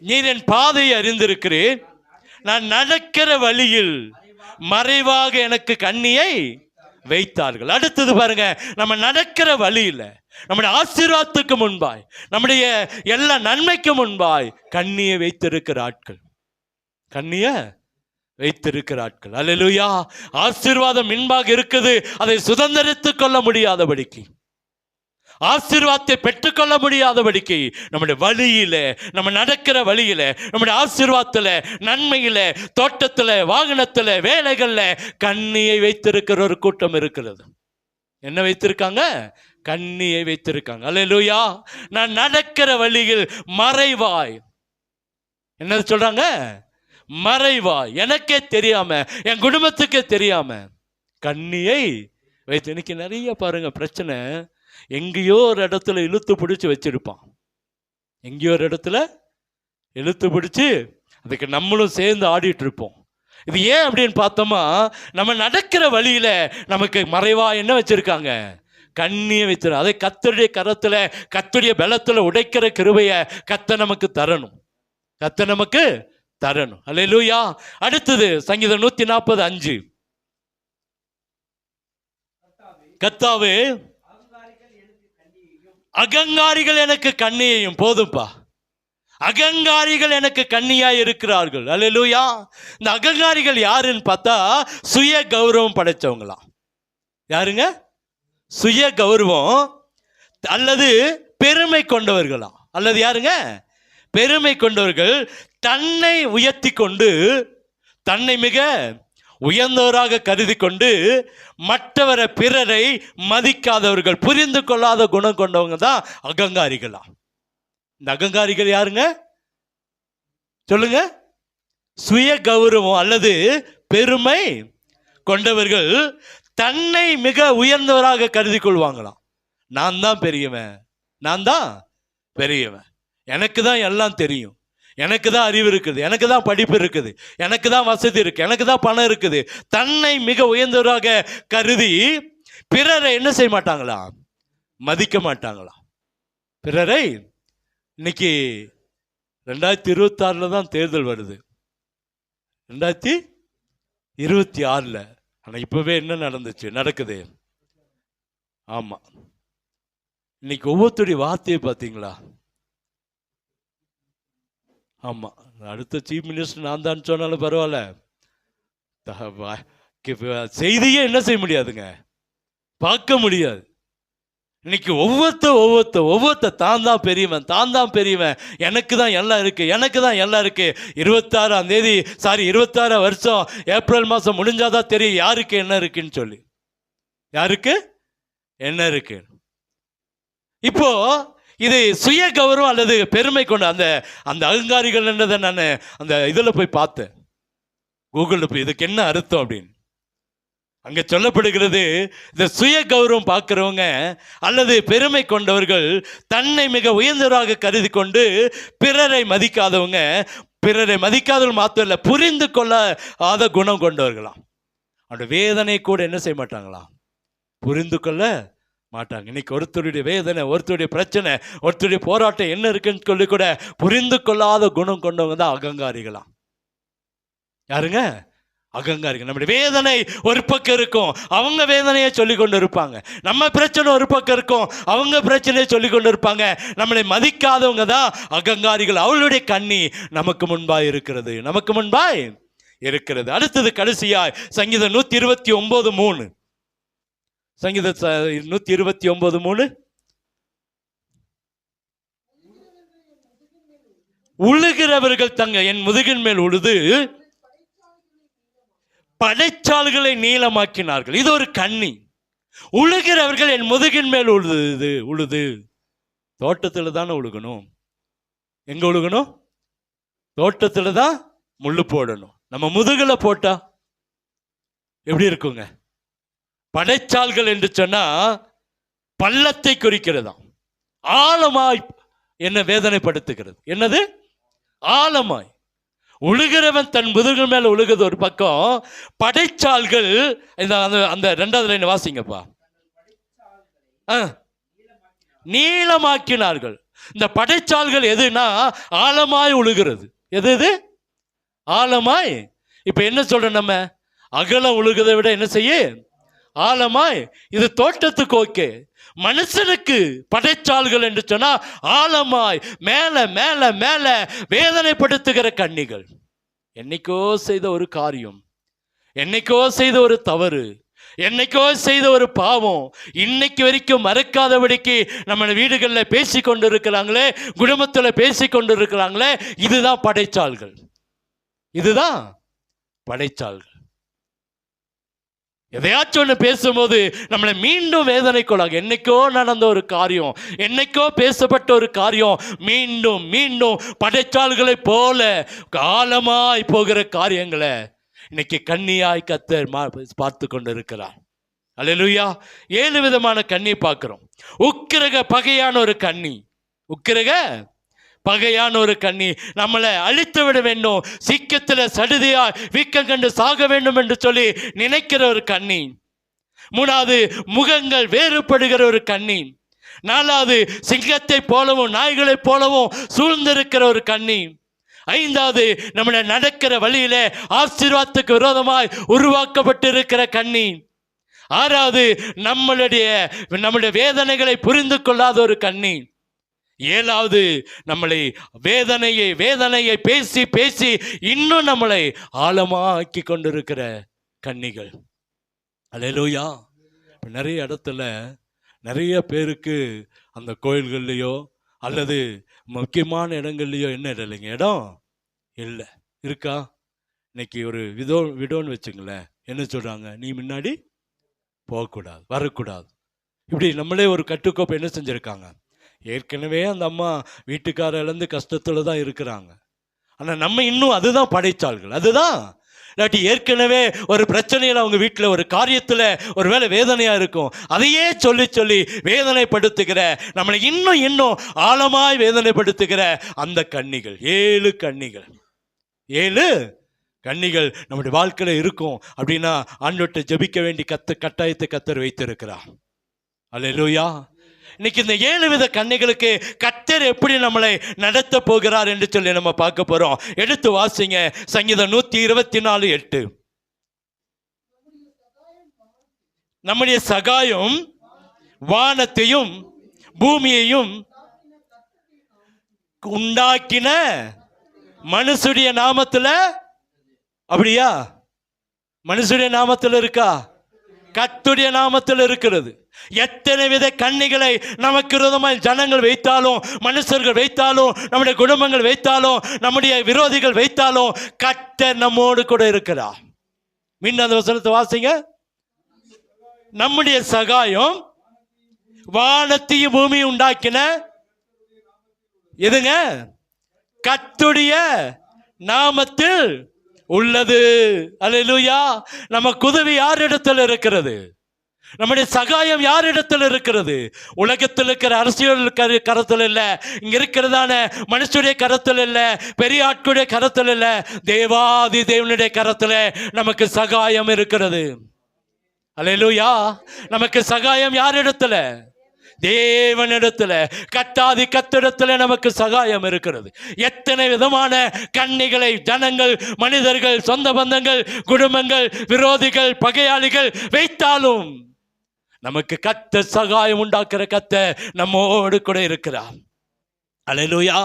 நீர் என் பாதையை அறிந்திருக்கிறேன், நான் நடக்கிற வழியில் மறைவாக எனக்கு கண்ணியை வைத்தார்கள். அடுத்தது பாருங்க, நம்ம நடக்கிற வழியில நம்முடைய ஆசீர்வாதத்துக்கு முன்பாய், நம்முடைய எல்லா நன்மைக்கு முன்பாய் கண்ணியை வைத்திருக்கிற ஆட்கள், கண்ணிய வைத்திருக்கிற ஆட்கள். அல்லேலூயா. ஆசீர்வாதம் முன்பாக இருக்குது, அதை சுதந்திரித்துக் கொள்ள முடியாதபடிக்கு, ஆசீர்வாதத்தை பெற்றுக்கொள்ள முடியாதபடிக்கு நம்முடைய வழியில, நம்ம நடக்கிற வழியில, நம்முடைய ஆசீர்வாதத்துல, நன்மையில, தோட்டத்துல, வாகனத்துல, வேலைகள்ல கண்ணியை வைத்திருக்கிற ஒரு கூட்டம் இருக்கிறது. என்ன வைத்திருக்காங்க? கண்ணியை வைத்திருக்காங்க. அல்லேலூயா. நான் நடக்கிற வழியில் மறைவாய், என்ன சொல்றாங்க, மறைவாய், எனக்கே தெரியாம, என் குடும்பத்துக்கே தெரியாம கண்ணியை வைத்து. இன்னைக்கு நிறைய பாருங்க பிரச்சனை, எங்கேயோ ஒரு இடத்துல இழுத்து பிடிச்சி வச்சிருப்பான், எங்கேயோ ஒரு இடத்துல இழுத்து பிடிச்சி அதுக்கு நம்மளும் சேர்ந்து ஆடிட்டு இருப்போம். இது ஏன் அப்படின்னு பார்த்தோமா, நம்ம நடக்கிற வழியில நமக்கு மறைவா என்ன வச்சிருக்காங்க, கண்ணியை வச்சிரு. அதை கர்த்தருடைய கரத்துல, கர்த்தருடைய பலத்துல உடைக்கிற கிருபையை கர்த்தர் நமக்கு தரணும், கர்த்தர் நமக்கு தரணும். அல்லேலூயா. அடுத்தது சங்கீதம் 140:5. கர்த்தாவே, அகங்காரிகள் எனக்கு கண்ணியையும், போதும்பா, அகங்காரிகள் எனக்கு கண்ணியாய் இருக்கிறார்கள். அல்லேலூயா. இந்த அகங்காரிகள் யாருன்னு பார்த்தா சுய கௌரவம் படைச்சவங்களாம். யாருங்க? சுய கௌரவம் அல்லது பெருமை கொண்டவர்களாம். அல்லது யாருங்க? பெருமை கொண்டவர்கள். தன்னை உயர்த்தி கொண்டு, தன்னை மிக உயர்ந்தவராக கருதி கொண்டு மற்றவரை, பிறரை மதிக்காதவர்கள், புரிந்து கொள்ளாத குணம் கொண்டவங்க தான் அகங்காரிகளா. இந்த அகங்காரிகள் யாருங்க சொல்லுங்க? சுய கௌரவம் அல்லது பெருமை கொண்டவர்கள் தன்னை மிக உயர்ந்தவராக கருதி கொள்வாங்களாம். நான் தான் பெரியவன், நான் தான் பெரியவன், எனக்கு தான் எல்லாம் தெரியும், எனக்கு தான் அறிவு இருக்குது, எனக்கு தான் படிப்பு இருக்குது, எனக்கு தான் வசதி இருக்கு, எனக்கு தான் பணம் இருக்குது. தன்னை மிக உயர்ந்தவராக கருதி பிறரை என்ன செய்ய மாட்டாங்களா, மதிக்க மாட்டாங்களா. பிறரை இன்னைக்கு 2026 தான் தேர்தல் வருது, 2026. ஆனால் இப்பவே என்ன நடந்துச்சு, நடக்குது. ஆமா, இன்னைக்கு ஒவ்வொருத்தருடைய வார்த்தையை பார்த்தீங்களா? ஆமா, அடுத்த சீஃப் மினிஸ்டர் நான் தான் சொன்னாலும் பரவாயில்ல, செய்தியே என்ன செய்ய முடியாதுங்க, பார்க்க முடியாது. இன்னைக்கு ஒவ்வொருத்த தான் தான் பெரியவன், எனக்கு தான் எல்லாம் இருக்கு. 26 வருஷம் ஏப்ரல் மாதம் முடிஞ்சாதான் தெரியும் யாருக்கு என்ன இருக்குன்னு சொல்லி, யாருக்கு என்ன இருக்கு. இப்போ இது சுய கௌரவம் அல்லது பெருமை கொண்ட அந்த அகங்காரிகள் என்றதை நான் அந்த இதில் போய் பார்த்தேன், கூகுளில் போய் இதுக்கு என்ன அர்த்தம் அப்படின்னு. அங்க சொல்லப்படுகிறது, இந்த சுய கௌரவம் பார்க்கிறவங்க அல்லது பெருமை கொண்டவர்கள் தன்னை மிக உயர்ந்தவராக கருதி கொண்டு பிறரை மதிக்காதவங்க, பிறரை மதிக்காதவர்கள் மாத்திரம் இல்லை, புரிந்து கொள்ளாத குணம் கொண்டவர்களாம். அவருடைய வேதனை கூட என்ன செய்ய மாட்டாங்களாம், புரிந்து கொள்ள மாட்டாங்க. இன்னைக்கு ஒருத்தருடைய வேதனை, ஒருத்தருடைய பிரச்சனை, ஒருத்தருடைய போராட்டம் என்ன இருக்குன்னு சொல்லி கூட புரிந்து கொள்ளாத குணம் கொண்டவங்க தான் அகங்காரிகளாம். யாருங்க? அகங்காரிகள். நம்முடைய வேதனை ஒரு பக்கம் இருக்கும், அவங்க வேதனையை சொல்லி கொண்டு இருப்பாங்க. நம்ம பிரச்சனை ஒரு பக்கம் இருக்கும், அவங்க பிரச்சனையை சொல்லி கொண்டு இருப்பாங்க. நம்மளை மதிக்காதவங்க தான் அகங்காரிகள். அவளுடைய கண்ணி நமக்கு முன்பாய் இருக்கிறது. அடுத்தது கடைசியாய் சங்கீதம் 129:3. சங்கீத 129:3, உழுகிறவர்கள் என் முதுகின் மேல் உழுது படைச்சால்களை நீளமாக்கினார்கள். இது ஒரு கண்ணி. உழுகிறவர்கள் என் முதுகின் மேல் உழுது. தோட்டத்தில் தானே உழுகணும். எங்க உழுகணும்? தோட்டத்தில் தான் முள்ளு போடணும். நம்ம முதுகுல போட்டா எப்படி இருக்குங்க? படைச்சால்கள் என்று சொன்னா பள்ளத்தை குறிக்கிறதாம். ஆழமாய் என்ன வேதனைப்படுத்துகிறது. என்னது? ஆழமாய். உழுகிறவன் தன் முதுகின் மேல உழுகிறது ஒரு பக்கம், படைச்சால்கள் அந்த 2வது லைன் வாசிங்கப்பா. நீளமாக்கினார்கள். இந்த படைச்சால்கள் எதுனா ஆழமாய் உழுகிறது. எது ஆழமாய். இப்ப என்ன சொல்றோம், நம்ம அகலம் உழுகிறதை விட என்ன செய்ய ஆழமாய். இது தோட்டத்துக்கு ஓகே, மனுஷனுக்கு படைச்சால்கள் என்று சொன்னா ஆழமாய் மேல மேல மேல வேதனைப்படுத்துகிற கண்ணிகள். என்னைக்கோ செய்த ஒரு காரியம், என்னைக்கோ செய்த ஒரு தவறு, என்னைக்கோ செய்த ஒரு பாவம் இன்னைக்கு வரைக்கும் மறக்காதபடிக்கு நம்ம வீடுகளில் பேசி கொண்டு இருக்கிறாங்களே, குடும்பத்தில் பேசி கொண்டு இருக்கிறாங்களே, இதுதான் படைச்சால்கள். இதுதான் படைச்சால்கள். எதையாச்சும் ஒன்று பேசும்போது நம்மளை மீண்டும் வேதனை கொள்ளாங்க. என்னைக்கோ நடந்த ஒரு காரியம், என்னைக்கோ பேசப்பட்ட ஒரு காரியம் மீண்டும் மீண்டும் படைச்சால்களை போல காலமாய் போகிற காரியங்களை இன்னைக்கு கண்ணியாய் கர்த்தர் பார்த்து கொண்டு இருக்கிறார். அல்லேலூயா. 7 விதமான கண்ணி பார்க்கிறோம். உக்கிரக பகையான ஒரு கண்ணி, உக்கிரக பகையான ஒரு கண்ணி, நம்மளை அழித்து விட வேண்டும், சீக்கிரத்தில் சடுதியா வீக்கம் கண்டு சாக வேண்டும் என்று சொல்லி நினைக்கிற ஒரு கண்ணி. 3வது முகங்கள் வேறுபடுகிற ஒரு கண்ணி. 4வது சிங்கத்தை போலவும் நாய்களைப் போலவும் சூழ்ந்திருக்கிற ஒரு கண்ணி. 5வது நம்மளை நடக்கிற வழியில ஆசீர்வாதத்துக்கு விரோதமாய் உருவாக்கப்பட்டிருக்கிற கண்ணி. 6வது நம்முடைய வேதனைகளை புரிந்து கொள்ளாத ஒரு கண்ணி. 7வது நம்மளை வேதனையை பேசி பேசி இன்னும் நம்மளை ஆழமாக்கி கொண்டிருக்கிற கண்ணிகள். அல்லேலூயா. நிறைய இடத்துல நிறைய பேருக்கு அந்த கோயில்கள்லையோ அல்லது முக்கியமான இடங்கள்லையோ என்ன இல்லைங்க, இடம் இல்லை. இருக்கா? இன்னைக்கு ஒரு விடோன்னு வச்சுங்களேன், என்ன சொல்றாங்க, நீ முன்னாடி போகக்கூடாது, வரக்கூடாது. இப்படி நம்மளே ஒரு கட்டுக்கோப்பை என்ன செஞ்சிருக்காங்க. ஏற்கனவே அந்த அம்மா வீட்டுக்கார இழந்து கஷ்டத்துல தான் இருக்கிறாங்க. ஆனால் நம்ம இன்னும் அதுதான் படைச்சாள்கள். அதுதான் இல்லாட்டி ஏற்கனவே ஒரு பிரச்சனையில் அவங்க வீட்டில் ஒரு காரியத்தில் ஒரு வேளை வேதனையாக இருக்கும், அதையே சொல்லி சொல்லி வேதனைப்படுத்துகிற, நம்மளை இன்னும் இன்னும் ஆழமாய் வேதனைப்படுத்துகிற அந்த கண்ணிகள். 7 கண்ணிகள் நம்முடைய வாழ்க்கையில் இருக்கும். அப்படின்னா ஆண்டவர்கிட்ட ஜெபிக்க வேண்டி கட்டாயத்தை கர்த்தர் வைத்திருக்கிறார். அல்லேலூயா. இன்னைக்கு இந்த 7 வித கண்ணிகளுக்கு கர்த்தர் எப்படி நம்மளை நடத்த போகிறார் என்று சொல்லி நம்ம பார்க்க போறோம். எடுத்து வாசிங்க சங்கீதம் 124:8. நம்முடைய சகாயம் வானத்தையும் பூமியையும் உண்டாக்கின மனுஷுடைய நாமத்துல. அப்படியா? மனுஷுடைய நாமத்தில் இருக்கா? கர்த்தருடைய நாமத்தில் இருக்கிறது. எத்தனை வித கண்ணிகளை நமக்கு விரோதமாய் ஜனங்கள் வைத்தாலும், மனுஷர்கள் வைத்தாலும், நம்முடைய குடும்பங்கள் வைத்தாலும், நம்முடைய விரோதிகள் வைத்தாலும், கர்த்தர் நம்மோடு கூட இருக்கிறார். மீண்டும் அந்த வசனத்தை வாசிங்க. நம்முடைய சகாயம் வானத்தையும் பூமியும் உண்டாக்கின எதுங்க? கர்த்தருடைய நாமத்தில் உள்ளது. அல்லேலூயா. நமக்கு உதவி யாரிடத்தில் இருக்கிறது? நம்முடைய சகாயம் யாரிடத்தில் இருக்கிறது? உலகத்தில் இருக்கிற அரசியல் கரத்தில் இல்ல, இங்க இருக்கிறதான மனுஷனுடைய கரத்தில் இல்ல, பெரிய ஆட்களுடைய கரத்தில் இல்ல, தேவாதி தேவனுடைய கரத்தில் நமக்கு சகாயம் இருக்கிறது. அல்லேலூயா. நமக்கு சகாயம் யாரிடத்துல? தேவனிடத்துல, கர்த்தாதி கர்த்தரிடத்துல நமக்கு சகாயம் இருக்கிறது. எத்தனை விதமான கண்ணிகளை ஜனங்கள், மனிதர்கள், சொந்த பந்தங்கள், குடும்பங்கள், விரோதிகள், பகையாளிகள் வைத்தாலும் நமக்கு கர்த்தர் சகாயம் உண்டாக்குற கர்த்தர் நம்மோடு கூட இருக்கிறார். அல்லேலூயா.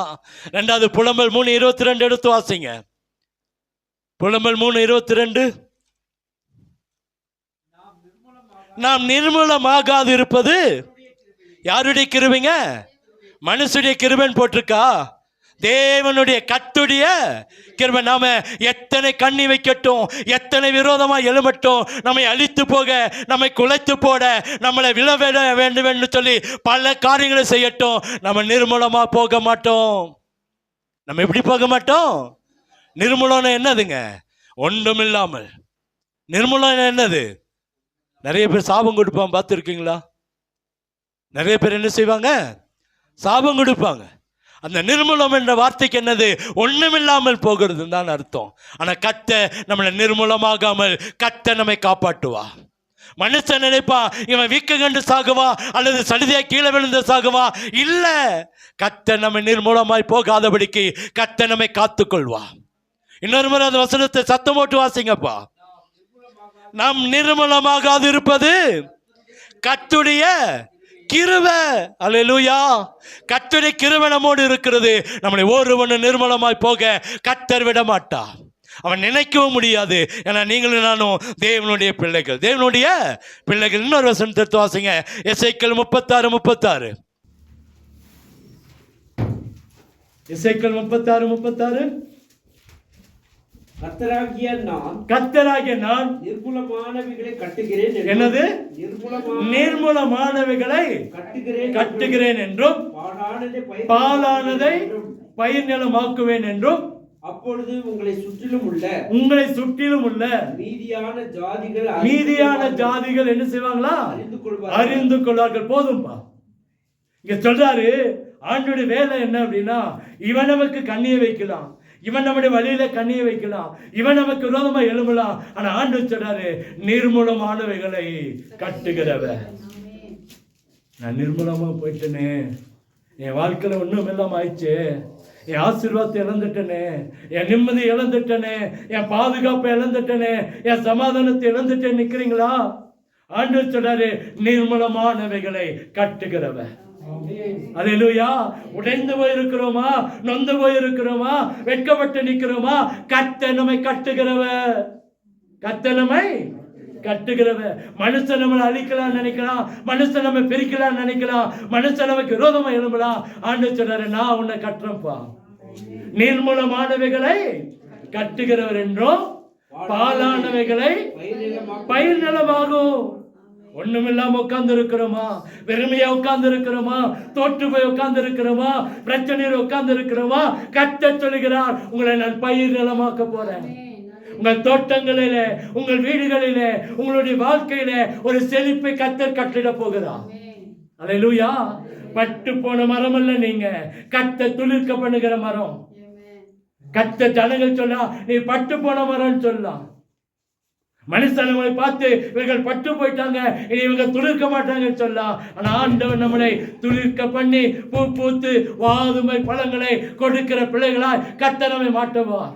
இரண்டாவது புலம்பல் 3:22 எடுத்து வாசிங்க. புலம்பல் 3:22. நாம் நிர்மூலமாகாது இருப்பது யாருடைய கிருபைங்க? மனுஷனுடைய கிருபைன்னு போட்டிருக்கா? தேவனுடைய கர்த்தருடைய கிருபை. நாம எத்தனை கண்ணி வைக்கட்டும், எத்தனை விரோதமா எழுமட்டும், நம்மை அழித்து போக, நம்மை குலைத்து போட, நம்மளை விழவிட வேண்டும் என்று சொல்லி பல காரியங்களை செய்யட்டும், நம்ம நிர்மூலமா போக மாட்டோம். நம்ம எப்படி போக மாட்டோம்? நிர்மூலம் என்னதுங்க? ஒன்றும் இல்லாமல். நிர்மூலம் என்னது? நிறைய பேர் சாபம் கொடுப்பாங்க, பார்த்துருக்கீங்களா? நிறைய பேர் என்ன செய்வாங்க? சாபம் கொடுப்பாங்க. அந்த நிர்மூலம் என்ற வார்த்தைக்கு என்னது? ஒண்ணுமில்லாமல் போகிறது தான் அர்த்தம். ஆனா கர்த்தர் நம்மளை நிர்மூலமாகாமல் கர்த்தர் நம்மை காப்பாற்றுவா. மனுஷன் நினைப்பா இவன் வீக்க கண்டு சாகுவா அல்லது சடுதியா கீழே விழுந்து சாகுவா. இல்ல, கர்த்தர் நம்மை நிர்மூலமாய் போகாதபடிக்கு கர்த்தர் நம்மை காத்துக்கொள்வா. இன்னொரு முறை அந்த வசனத்தை சத்தம் போட்டு வாசிங்கப்பா. நாம் நிர்மூலமாகாது இருப்பது கர்த்தருடைய கிருபை. அல்லேலூயா. கர்த்தருடைய கிருபை நம்மோடு இருக்கிறது. நம்மளை ஒருவனும் நிர்மூலமாய் போக கர்த்தர் விட மாட்டா. அவன் நினைக்கவும் முடியாது. ஏன்னா நீங்களும் நானும் தேவனுடைய பிள்ளைகள், தேவனுடைய பிள்ளைகள். இன்னொரு வசனத்தை எடுத்து வாசிங்க. எசேக்கியேல் 36:36. எசேக்கியேல் 36:36. கர்த்தராகிய நான் நிர்மூலமானவைகளை கட்டுகிறேன். என்னது? நிர்மூலமானவைகளை கட்டுகிறேன் என்றும் பாழானதை பயிர் நிலமாக்குவேன் என்றும் அப்பொழுது உங்களை சுற்றிலும் உள்ள மீதியான ஜாதிகள் என்ன செய்வாங்களா? அறிந்து கொள்வார்கள். போதும்பா. இங்க சொல்றாரு ஆண்டோட வேலை என்ன அப்படின்னா, இவன் நமக்கு கண்ணியை வைக்கலாம், இவன் நம்முடைய வழியில கண்ணியை வைக்கலாம், இவன் நமக்கு விரோதமா எழும்பலாம். ஆனா ஆண்டவர் சொல்றாரு நிர்மூலமானவைகளை கட்டுகிறவ. நான் நிர்மூலமா போயிட்டேனே, என் வாழ்க்கையில ஒண்ணும் இல்லாம ஆயிடுச்சு, என் ஆசீர்வாதத்தை இழந்துட்டனே, என் நிம்மதி இழந்துட்டனே, என் பாதுகாப்பை இழந்துட்டனே, என் சமாதானத்தை இழந்துட்டேன் நிக்கிறீங்களா? ஆண்டவர் சொல்றாரு நிர்மூலமானவைகளை கட்டுகிறவ. அல்லேலூயா. உடைந்து போயிருக்கிறோமா, நொந்து போயிருக்கிறோமா, வெட்கப்பட்டு நிக்கிறோமா? கர்த்தர் நம்மை கட்டுகிறவ. கர்த்தர் நம்மை கட்டுகிறவ. மனுஷன் நம்மளை அழிக்கலாம் நினைக்கலாம், மனுஷன் நம்ம பிரிக்கலாம் நினைக்கலாம், மனுஷன் நமக்கு விரோதமா எழும்பலாம். ஆண்டவர் சொல்றாரு நான் உன்னை கட்டுறப்பா. நிர்மூலமானவைகளை கட்டுகிறவர் என்றும் பாலானவைகளை பயிர் நிலமாகும். ஒண்ணுமில்லாம உட்கார்ந்து இருக்கிறோமா, வெறுமையா உட்கார்ந்து இருக்கிறோமா, தோற்று போய் உட்கார்ந்து இருக்கிறோமா, பிரச்சனையில் உட்கார்ந்து இருக்கிறோமா? கர்த்தர் சொல்லுகிறார் உங்களை நான் பயிர் நிலமாக்க போறேன். உங்கள் தோட்டங்களிலே, உங்கள் வீடுகளிலே, உங்களுடைய வாழ்க்கையிலே ஒரு செழிப்பை கர்த்தர் கட்டிட போகிறார். அல்லேலூயா. பட்டு போன மரம் அல்ல நீங்க, கர்த்தர் துளிர்க்க பண்ணுகிற மரம். கர்த்தர் ஜனங்கள் சொல்லா நீ பட்டு போன மரம் சொல்லலாம். மனுஷனை பார்த்து இவர்கள் பட்டு போயிட்டாங்க, இனி இவங்க துளிர்க்க மாட்டாங்கன்னு சொல்லலாம். ஆனா ஆண்டவர் நம்மளை துளிர்க்க பண்ணி பூ பூத்து வாதுமை பழங்களை கொடுக்கிற பிள்ளைகளாய் கர்த்தர் நம்மை மாட்டுவார்.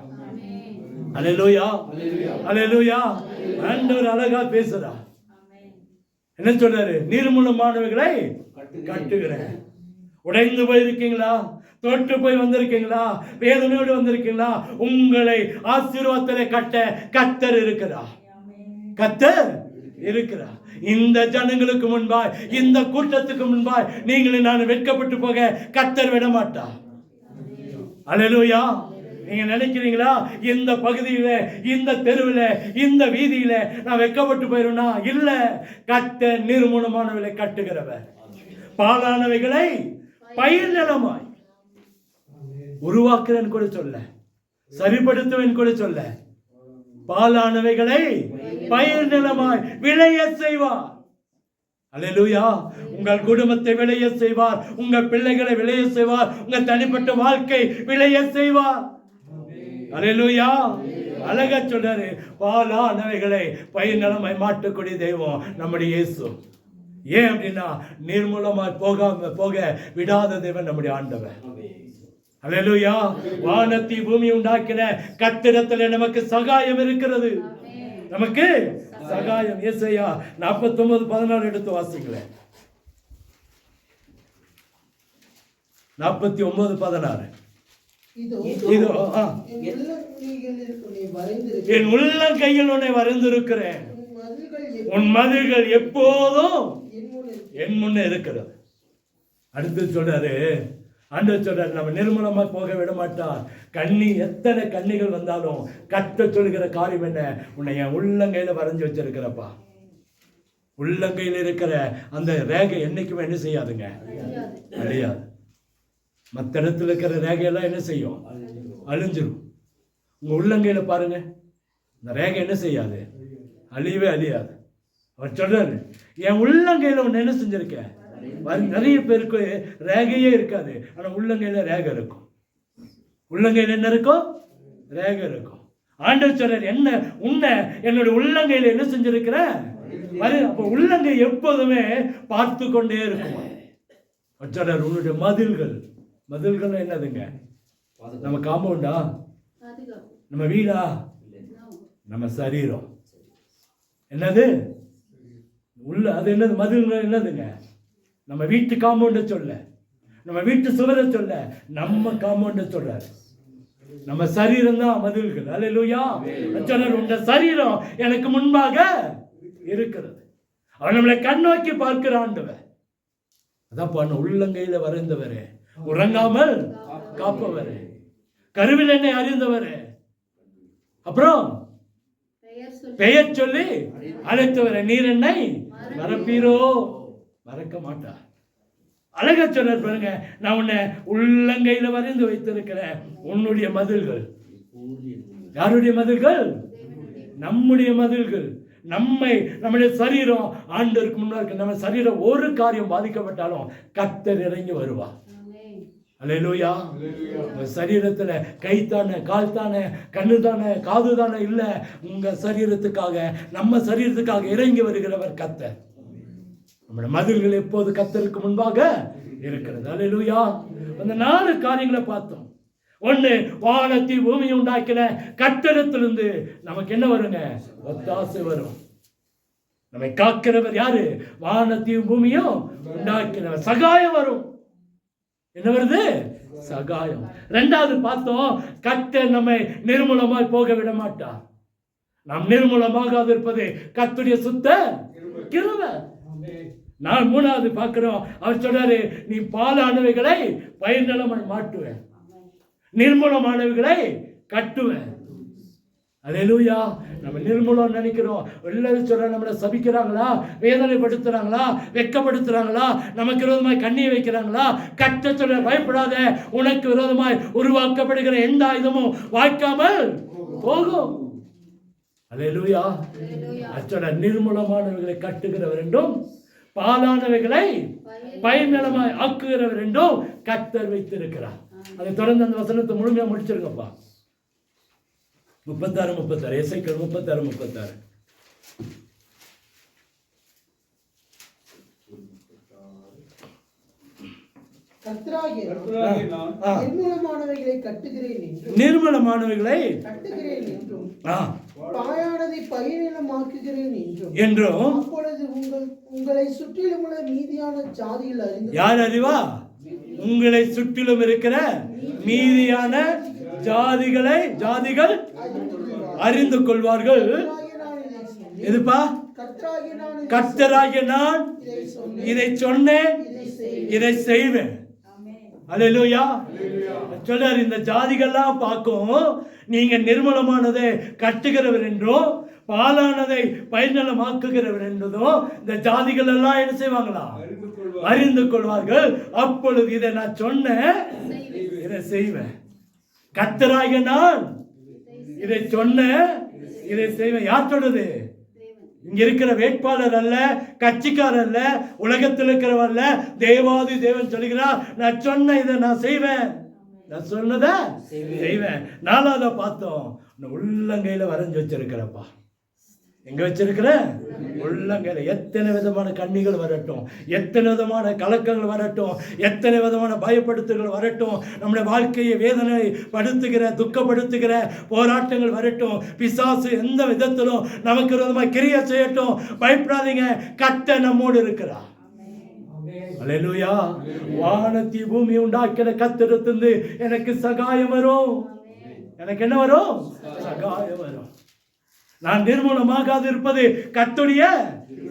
அல்லேலூயா. அல்லேலூயா. ஆண்டவர் அழகா பேசுறார். என்ன சொல்றாரு? நிர்மூலமானவைகளை கட்டுகிறேன். உடைந்து போயிருக்கீங்களா? தோற்று போய் வந்திருக்கீங்களா? வேதனையோடு வந்திருக்கீங்களா? உங்களை ஆசீர்வாதத்திலே கட்ட கர்த்தர் இருக்கிறார். கர்த்தர் இருக்கிறார். இந்த ஜனங்களுக்கு முன்பாய், இந்த கூட்டத்துக்கு முன்பாய் நீங்கள் நான் வெட்கப்பட்டு போக கர்த்தர் விட மாட்டார். அல்லேலூயா. நீங்க நினைக்கிறீங்களா இந்த பகுதியில, இந்த தெருவில், இந்த வீதியில நான் வெட்கப்பட்டு போயிருந்தா? இல்ல. கர்த்தர் நிர்மூலமானவைகளை கட்டுகிறவர், பாழானவைகளை பயிர் நிலமாய் உருவாக்குறேன் கூட சொல்ல, சரிப்படுத்துவேன் கூட சொல்ல, பாழானவைகளை பயிர் நிலமாய் விளைய செய்வார். அல்லேலூயா. உங்கள் குடும்பத்தை விளைய செய்வார், உங்கள் பிள்ளைகளை விளைய செய்வார், உங்க தனிப்பட்ட வாழ்க்கை விளைய செய்வார். அல்லேலூயா. அழகா சொல்றாரு, பாழானவைகளை பயிர் நிலமாய் மாற்றக்கூடிய தெய்வம் நம்முடைய இயேசு. ஏன் அப்படின்னா நிர்மூலமாய் போக விடாத தேவன் நம்முடைய ஆண்டவர். அல்லேலூயா. வானத்தை பூமி உண்டாக்கின கர்த்தரிடத்தில் நமக்கு சகாயம் இருக்கிறது. நமக்கு சகாயம். ஏசாயா 49:16 எடுத்து வாசிங்களேன். 49:16. இதோ என் உள்ளங்கையில் உன்னை வரைந்திருக்கிறேன், உன் மதில்கள் எப்போதும் என் முன்னே இருக்கிறது. அடுத்து சொல்றாரு, ஆண்டவர் சொல்றாரு, நம்ம நிர்மூலமா போக விட மாட்டார். எத்தனை கண்ணிகள் வந்தாலும் கர்த்தர் சொல்கிற காரியம் என்ன? உன்னை என் உள்ளங்கையில வரைஞ்சு வச்சிருக்கிறப்பா. உள்ளங்கையில் இருக்கிற அந்த ரேகை என்னைக்குமே என்ன செய்யாதுங்க? அழியாது. மற்ற இடத்துல இருக்கிற ரேகையெல்லாம் என்ன செய்யும்? அழிஞ்சிடும். உங்க உள்ளங்கையில பாருங்க, இந்த ரேகை என்ன செய்யாது? அழியவே அழியாது. அவர் சொல்றாரு, என் உள்ளங்கையில உன்னை என்ன செஞ்சிருக்க? நிறைய பேருக்கு ரேகையே இருக்காது, ஆனா உள்ளங்கையில ரேகை இருக்கும். உள்ளங்கையில என்ன இருக்கும்? ரேகை இருக்கும். ஆண்டவர் சொல்றாரு, என்ன உன்னை என்னோட உள்ளங்கையில என்ன செஞ்சிருக்கிற? அப்ப உள்ளங்கை எப்போதுமே பார்த்து கொண்டே இருக்கும். சொல்றாரு, உன்னுடைய மதில்கள் என்னதுங்க? நம்ம காம்பவுண்டா? நம்ம வீடா? நம்ம சரீரம். என்னது உள்ள? அது என்னது? மதில்கள் என்னதுங்க? நம்ம வீட்டு காம்பவுண்ட சொல்ல, நம்ம வீட்டு சுவரை சொல்ல, நம்ம காம்பவுண்ட சொல்றாரு. நம்ம சரீரம் தான் மதில்கள். அல்லேலூயா. சொல்றாரு, உங்க சரீரம் எனக்கு முன்பாக இருக்கிறது. அவன் நம்மளை கண்ணோக்கி பார்க்கிற ஆண்டவர். அதான் பண்ண உள்ளங்கையில வரைந்தவரே, உறங்காமல் காப்பவரே, கருவில் என்னை அறிந்தவரே, அப்புறம் பெயர் சொல்லி அழைத்தவரே, நீர் என்னை மறப்பீரோ? மறக்க மாட்டார். அழகா சொல்றார் பாருங்க, நான் உன்னை உள்ளங்கையில வரைந்து வைத்திருக்கிறேன். உன்னுடைய மதில்கள் யாருடைய மதில்கள்? நம்முடைய மதில்கள். நம்முடைய சரீரம் ஆண்டவருக்கு முன்னாடி, நம்ம சரீரம் ஒரு காரியம் பாதிக்கப்பட்டாலும் கர்த்தர் இறங்கி வருவா. அல்லேலூயா. உங்க சரீரத்துல கை தானே, கால் தானே, கண்ணு தானே, காது தானே இல்ல, உங்க சரீரத்துக்காக, நம்ம சரீரத்துக்காக இறங்கி வருகிறவர் கர்த்தர். நம்முடைய மதில்கள் எப்போது கர்த்தருக்கு முன்பாக இருக்கிறது. அல்லேலூயா. அந்த 4 காரியங்களை பார்த்தோம். ஒண்ணு, வானத்தை பூமியை உண்டாக்கின கர்த்தரிடத்திலிருந்து நமக்கு என்ன வருங்க? ஒத்தாசை வரும். நம்மை காக்கிறவர் யாரு? வானத்தையும் பூமியும் உண்டாக்கினவர். சகாயம் வரும். என்ன வருது? சகாயம். 2வது பார்த்தோம், கர்த்தர் நம்மை நிர்மூலமாய் போக விட மாட்டார். நாம் நிர்மூலமாக இருப்பது கர்த்தருடைய சுத்த கிருபை. 3வது பார்க்கிறோம், அவர் சொல்றாரு, நீ பாலானவைகளை பயிர் நிலமாய் மாட்டுவேன், நிர்மூலமானவைகளை கட்டுவேன். அல்லேலூயா. நம்ம நிர்மூலம் நினைக்கிறோம். எல்லாரும் சொல்ற, நம்மளை சபிக்கிறாங்களா, வேதனைப்படுத்துறாங்களா, வெட்கப்படுத்துறாங்களா, நமக்கு விரோதமாய் கண்ணீர் வைக்கிறாங்களா? கட்ட சொல்ற, பயப்படாத, உனக்கு விரோதமாய் உருவாக்கப்படுகிற எந்த ஆயுதமும் வாய்க்காமல் போகும். அல்லேலூயா. அச்சோட நிர்மூலமானவைகளை கட்டுகிறவர் என்றும் பாலானவைகளை பயிர் நிலமாய் ஆக்குகிறவர் என்றும் கர்த்தர் வைத்திருக்கிறார். அதை தொடர்ந்து அந்த வசனத்தை முழுமையா முடிச்சிருங்கப்பா. 36 எசேக்கியேல் 36. நிர்மூலமானவைகளை கட்டுகிறேன் என்றும், நிர்மூலமானவைகளை கட்டுகிறேன் என்றும், பாழானதை பயிரினமாக்குகிறேன் என்றும் அப்பொழுது உங்களை சுற்றிலும் உள்ள மீதியான ஜாதிகள் அறிந்து யார் அறிவா? உங்களை சுற்றிலும் இருக்கிற மீதியான ஜாதிகள் அறிந்து கொள்வார்கள். எதுப்பா? கர்த்தராகிய நான் இதை சொன்னேன், இதை செய்வேன். அல்லேலூயா. சொல்றார், இந்த ஜாதிகள்லாம் பார்க்கும் நீங்க நிர்மலமானதை கட்டுகிறவர் என்றும் பாலானதை பயனலமாக்குகிறவர் என்றதும் இந்த ஜாதிகள் எல்லாம் என்ன செய்வாங்களா? அறிந்து கொள்வார்கள். அப்பொழுது இதை நான் சொன்னேன், இதை செய்வேன். கர்த்தராகிய நான் இதை சொன்னேன், இதை செய்வேன். யார் சொல்றது? இங்க இருக்கிற வேட்பாளர் அல்ல, கட்சிக்காரர் அல்ல, உலகத்தில் இருக்கிறவர் அல்ல, தேவாதி தேவன் சொல்லுகிறார், நான் சொன்ன இதை நான் செய்வேன், நான் சொன்னதை செய்வேன். நாலாவத பார்த்தோம், உள்ளங்கையில வரைஞ்சு வச்சிருக்கிறப்பா. எங்க வச்சிருக்கிற? உள்ளங்கையில. எத்தனை விதமான கண்ணிகள் வரட்டும், எத்தனை விதமான கலக்கங்கள் வரட்டும், எத்தனை விதமான பயப்படுத்துகள் வரட்டும், நம்முடைய வாழ்க்கையை வேதனை படுத்துகிற துக்கப்படுத்துகிற போராட்டங்கள் வரட்டும், பிசாசு எந்த விதத்திலும் நமக்கு விதமாக கிரியை செய்யட்டும், பயப்படாதீங்க. கர்த்தர் நம்மோடு இருக்கிறார். அல்லேலூயா. வானத்தி பூமி உண்டாக்கிற கர்த்தரிடத்திலிருந்து எனக்கு சகாயம் வரும். எனக்கு என்ன வரும்? சகாயம் வரும். நான் நிர்மூலமாகாது இருப்பது கர்த்தருடைய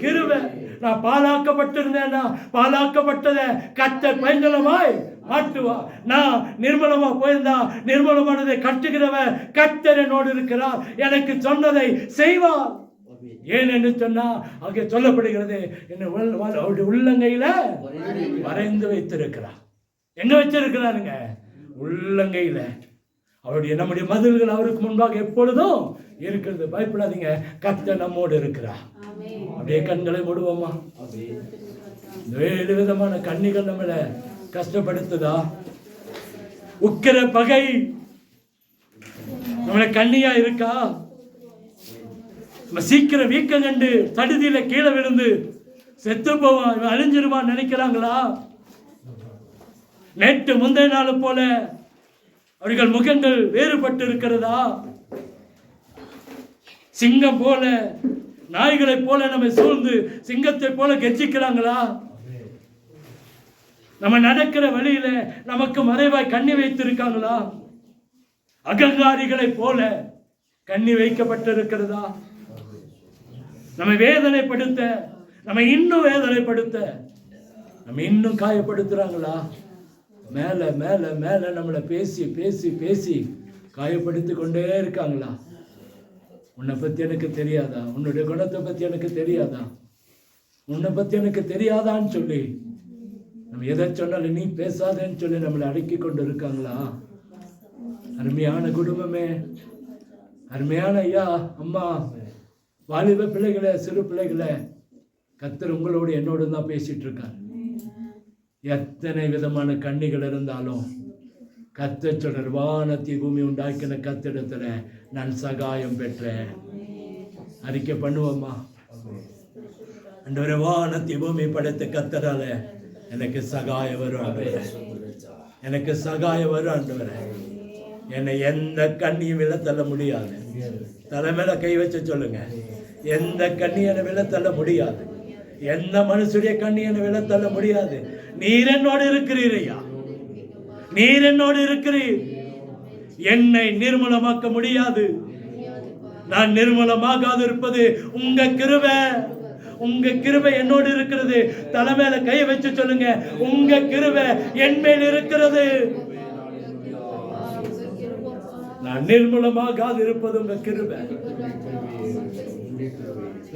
கிருபை. நான் பாலாக்கப்பட்டிருந்தேன்னா பாலாக்கப்பட்டதை கர்த்தர் பயனுள்ளமாய் மாற்றுவா. நான் நிர்மலமா போயிருந்தா நிர்மலமானதை கட்டுகிறவர் கர்த்தர் என்னோடு இருக்கிறார், எனக்கு சொன்னதை செய்வார். ஏன் என்று சொன்னா அங்கே சொல்லப்படுகிறது, அவருடைய உள்ளங்கையில வரைந்து வைத்திருக்கிறார். எங்க வச்சிருக்கிறாருங்க? உள்ளங்கையில. அவருடைய நம்முடைய மதில்கள் அவருக்கு முன்பாக எப்பொழுதும் இருக்கிறது. பயப்படாதீங்க, கர்த்தர் நம்மோடு இருக்கிறார். அப்படியே கண்களை மூடுவோமா? 7 விதமான கண்ணிகள் நம்மளை கஷ்டப்படுத்துதா? உக்கிர பகை நம்மளை கண்ணியா இருக்கா? சீக்கிரம் வீக்கம் கண்டு சடுதியில கீழே விழுந்து செத்து போவான், அழிஞ்சிருவான் நினைக்கிறாங்களா? நேற்று முந்தைய நாள் போல அவர்கள் முகங்கள் வேறுபட்டு இருக்கிறதா? சிங்கம் போல நாய்களை போல நம்மை சூழ்ந்து சிங்கத்தை போல கெர்ச்சிக்கிறாங்களா? நம்ம நடக்கிற வழியில நமக்கு மறைவாய் கண்ணி வைத்திருக்காங்களா? அகங்காரிகளை போல கண்ணி வைக்கப்பட்டிருக்கிறதா? நம்மை வேதனைப்படுத்த, நம்ம இன்னும் வேதனைப்படுத்த, நம்ம இன்னும் காயப்படுத்துறாங்களா? மேல மேல மேல நம்மளை பேசி பேசி பேசி காயப்படுத்தி கொண்டே இருக்காங்களா? உன்னை பத்தி எனக்கு தெரியாதா? உன்னுடைய குணத்தை பத்தி எனக்கு தெரியாதா? உன்னை பத்தி எனக்கு தெரியாதான்னு சொல்லி நம்ம எதை சொன்னாலும் நீ பேசாதேன்னு சொல்லி நம்மளை அடக்கி கொண்டு இருக்காங்களா? அருமையான குடும்பமே, அருமையான ஐயா அம்மா, வாலிப பிள்ளைகளை, சிறு பிள்ளைகளை, கர்த்தர் உங்களோடு என்னோடு தான் பேசிட்டு இருக்கார். எத்தனை விதமான கண்ணிகள் இருந்தாலும் கர்த்தர் சொல்றார், வானத்தி பூமி உண்டாக்கின கர்த்தரிடத்துல நான் சகாயம் பெற்றேன். அறிக்கை பண்ணுவோமா? ஆண்டவரே, வானத்தி பூமி படைத்த கர்த்தரால எனக்கு சகாயம் வரும் ஆண்டவரே, எனக்கு சகாயம் வரும் ஆண்டவரே. என்னை எந்த கண்ணியும் விழ தள்ள முடியாது. தலை மேல கை வச்சு சொல்லுங்க, எந்த கண்ணியும் என்னை விழ தள்ள முடியாது. எந்த மனுஷனுடைய கண்ணியை விழ தள்ள முடியாது. நீர் என்னோடு இருக்கிறீர் ஐயா, நீர் என்னோடு இருக்கிறீர். என்னை நிர்மூலமாக்க முடியாது. நான் நிர்மூலமாகாது இருப்பது உங்க கிருபை. உங்க கிருபை என்னோடு இருக்கிறது. தலைமையில கை வச்சு சொல்லுங்க, உங்க கிருபை என் மேல் இருக்கிறது. நான் நிர்மூலமாகாது இருப்பது உங்க கிருபை.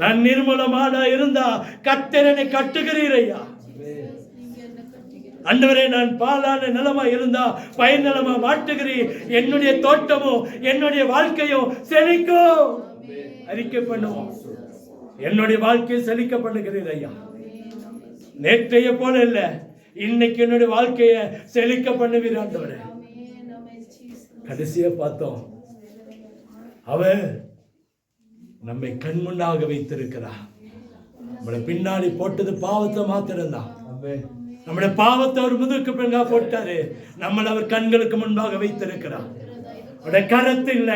நான் நிர்மூலமான இருந்தா கர்த்தர் என்னை கட்டுகிறீர் ஐயா. ஆண்டவரே, நான் பாலான நிலமா இருந்தா பயன் நிலமா மாட்டுகிறீர். என்னுடைய தோட்டமோ என்னுடைய வாழ்க்கையோ செழிக்கும். அறிக்கை பண்ணுவோம், என்னுடைய வாழ்க்கையை செழிக்க பண்ணுகிறீர் ஐயா. நேற்றைய போல இல்ல, இன்னைக்கு என்னுடைய வாழ்க்கையை செழிக்க பண்ணுவீர் ஆண்டவரே. கடைசியா பார்த்தோம், அவர் நம்மை கண் முன்னாக வைத்திருக்கிறார். நம்மளை பின்னாடி போட்டது பாவத்தை மாத்திரம்தான். நம்முடைய பாவத்தை அவர் முதுகுக்கு பின்னாக போட்டாரு. நம்மளை அவர் கண்களுக்கு முன்பாக வைத்திருக்கிறார். உடைய கரத்தில்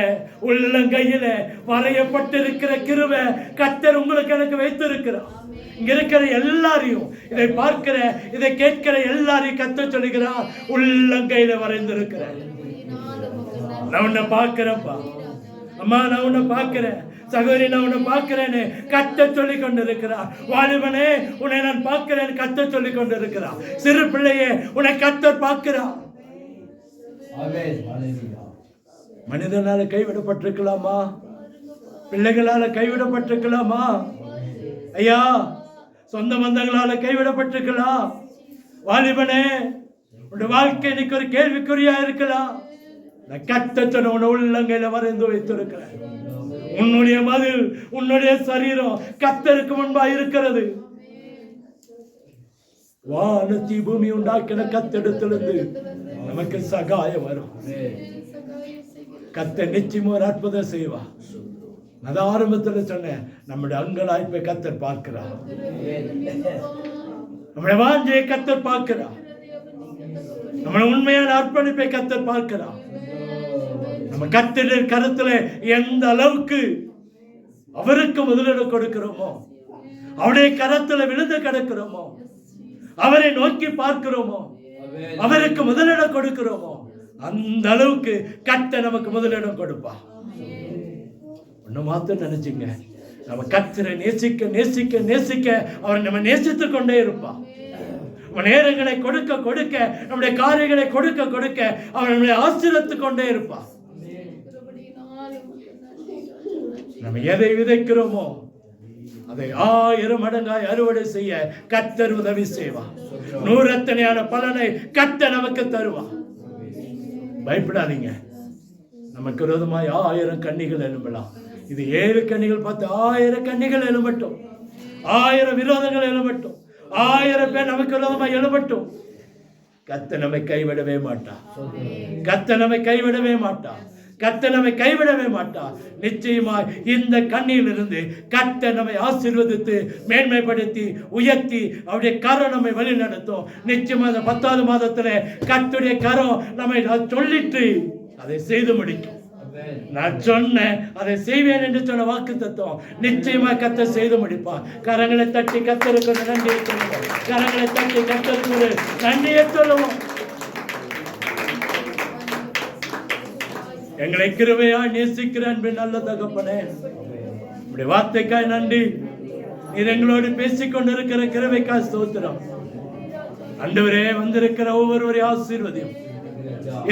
உள்ளங்கையில வரையப்பட்டிருக்கிற கிருபை கர்த்தர் உங்களுக்கு எனக்கு வைத்திருக்கிறார். இங்க இருக்கிற எல்லாரையும், இதை பார்க்கிற இதை கேட்கிற எல்லாரையும் கர்த்தர் சொல்லுகிறார், உள்ளங்கையில வரைந்திருக்கிறேன். நான் உன்னை பார்க்கிறேன்ப்பா அம்மா, நான் உன்னை பார்க்கிறேன் சகோதரி, நான் உன்னை பார்க்கிறேன்னு கர்த்தர் சொல்லி கொண்டிருக்கிறார். வாலிபனே, உன்னை நான் பார்க்கிறேன் கர்த்தர் சொல்லி கொண்டிருக்கிறார். சிறு பிள்ளையே, உன்னை கர்த்தர் பார்க்கிறார். மனிதனால கைவிடப்பட்டிருக்கலாமா? பிள்ளைகளால கைவிடப்பட்டிருக்கலாமா? ஐயா, சொந்த பந்தங்களால கைவிடப்பட்டிருக்கலாம். வாலிபனே, உன்னுடைய வாழ்க்கை இன்னைக்கு ஒரு கேள்விக்குறியா இருக்கலாம். கர்த்தர் உன்னை உள்ளங்கையில வரைந்து வைத்திருக்கிறேன். உன்னுடைய மதில், உன்னுடைய சரீரம் கர்த்தருக்கு முன்பா இருக்கிறது. வானத்தி பூமி உண்டாக்கின கர்த்தரிடத்திலிருந்து நமக்கு சகாயம் வரும். கர்த்தர் நிச்சயமா ஒரு அற்புதம் செய்வா. அது ஆரம்பத்தில் சொன்னேன், நம்முடைய அங்கலாய்ப்பை கர்த்தர் பார்க்கிறார். நம்முடைய வாஞ்சையை கர்த்தர் பார்க்கிறார். நம்முடைய உண்மையான அர்ப்பணிப்பை கர்த்தர் பார்க்கிறார். நம்ம கர்த்தருடைய கருத்துல எந்த அளவுக்கு அவருக்கு முதலிடம் கொடுக்கிறோமோ, அவருடைய கரத்துல விழுந்து கிடக்கிறோமோ, அவரை நோக்கி பார்க்கிறோமோ, அவருக்கு முதலிடம் கொடுக்கிறோமோ, அந்த அளவுக்கு கர்த்தர் நமக்கு முதலிடம் கொடுப்பா. ஒண்ணு மாத்திரம் நினைச்சுங்க, நம்ம கர்த்தரை நேசிக்க நேசிக்க நேசிக்க அவர் நம்ம நேசித்துக் கொண்டே இருப்பா. நம்ம நேரங்களை கொடுக்க கொடுக்க, நம்முடைய காரியங்களை கொடுக்க கொடுக்க அவர் நம்மளை ஆசீர்வதித்துக் கொண்டே இருப்பா. நம்ம எதை விதைக்கிறோமோ அதை 1000 மடங்காய் அறுவடை செய்ய கர்த்தர் உதவி செய்வா. 100 பலனை கர்த்தர் நமக்கு தருவா. பயப்படாதீங்க. நமக்கு விரோதமாய் 1000 கன்னிகள் எழும்பலாம். இது 7 கன்னிகள் பார்த்து 1000 கன்னிகள் எழும்பட்டும். 1000 விரோதங்கள் எழும்பட்டும். 1000 பேர் நமக்கு விரோதமாய் எழும்பட்டும். கர்த்தர் நம்மை கைவிடவே மாட்டா. கர்த்தர் நம்மை கைவிடவே மாட்டா. கர்த்தர் நம்மை கைவிடவே மாட்டா. நிச்சயமாய் இந்த கண்ணியிலிருந்து கர்த்தர் நம்மை ஆசீர்வதித்து மேன்மைப்படுத்தி உயர்த்தி அவருடைய கரம் நம்மை வழி நடத்தும். நிச்சயமா இந்த 10வது மாதத்துல கர்த்தருடைய கரம் நம்மை சொல்லிட்டு அதை செய்து முடிக்கும். நான் சொன்னேன் அதை செய்வேன் என்று சொன்ன வாக்கு தத்துவம் நிச்சயமா கர்த்தர் செய்து முடிப்பார். கரங்களை தட்டி கர்த்தருக்கு நன்றியை சொல்லுவோம். கரங்களை தட்டி கர்த்தருக்கு நன்றியை சொல்லுவோம். எங்களை கிருபையா நேசிக்கிற அன்பின் நல்ல தகப்பனே, உடைய வார்த்தைக்காய் நன்றி. நீர் எங்களோடு பேசிக் கொண்டிருக்கிற கிருபைக்காய் ஸ்தோத்திரம். ஆண்டவரே, வந்திருக்கிற ஒவ்வொருவரையும் ஆசீர்வதியும்.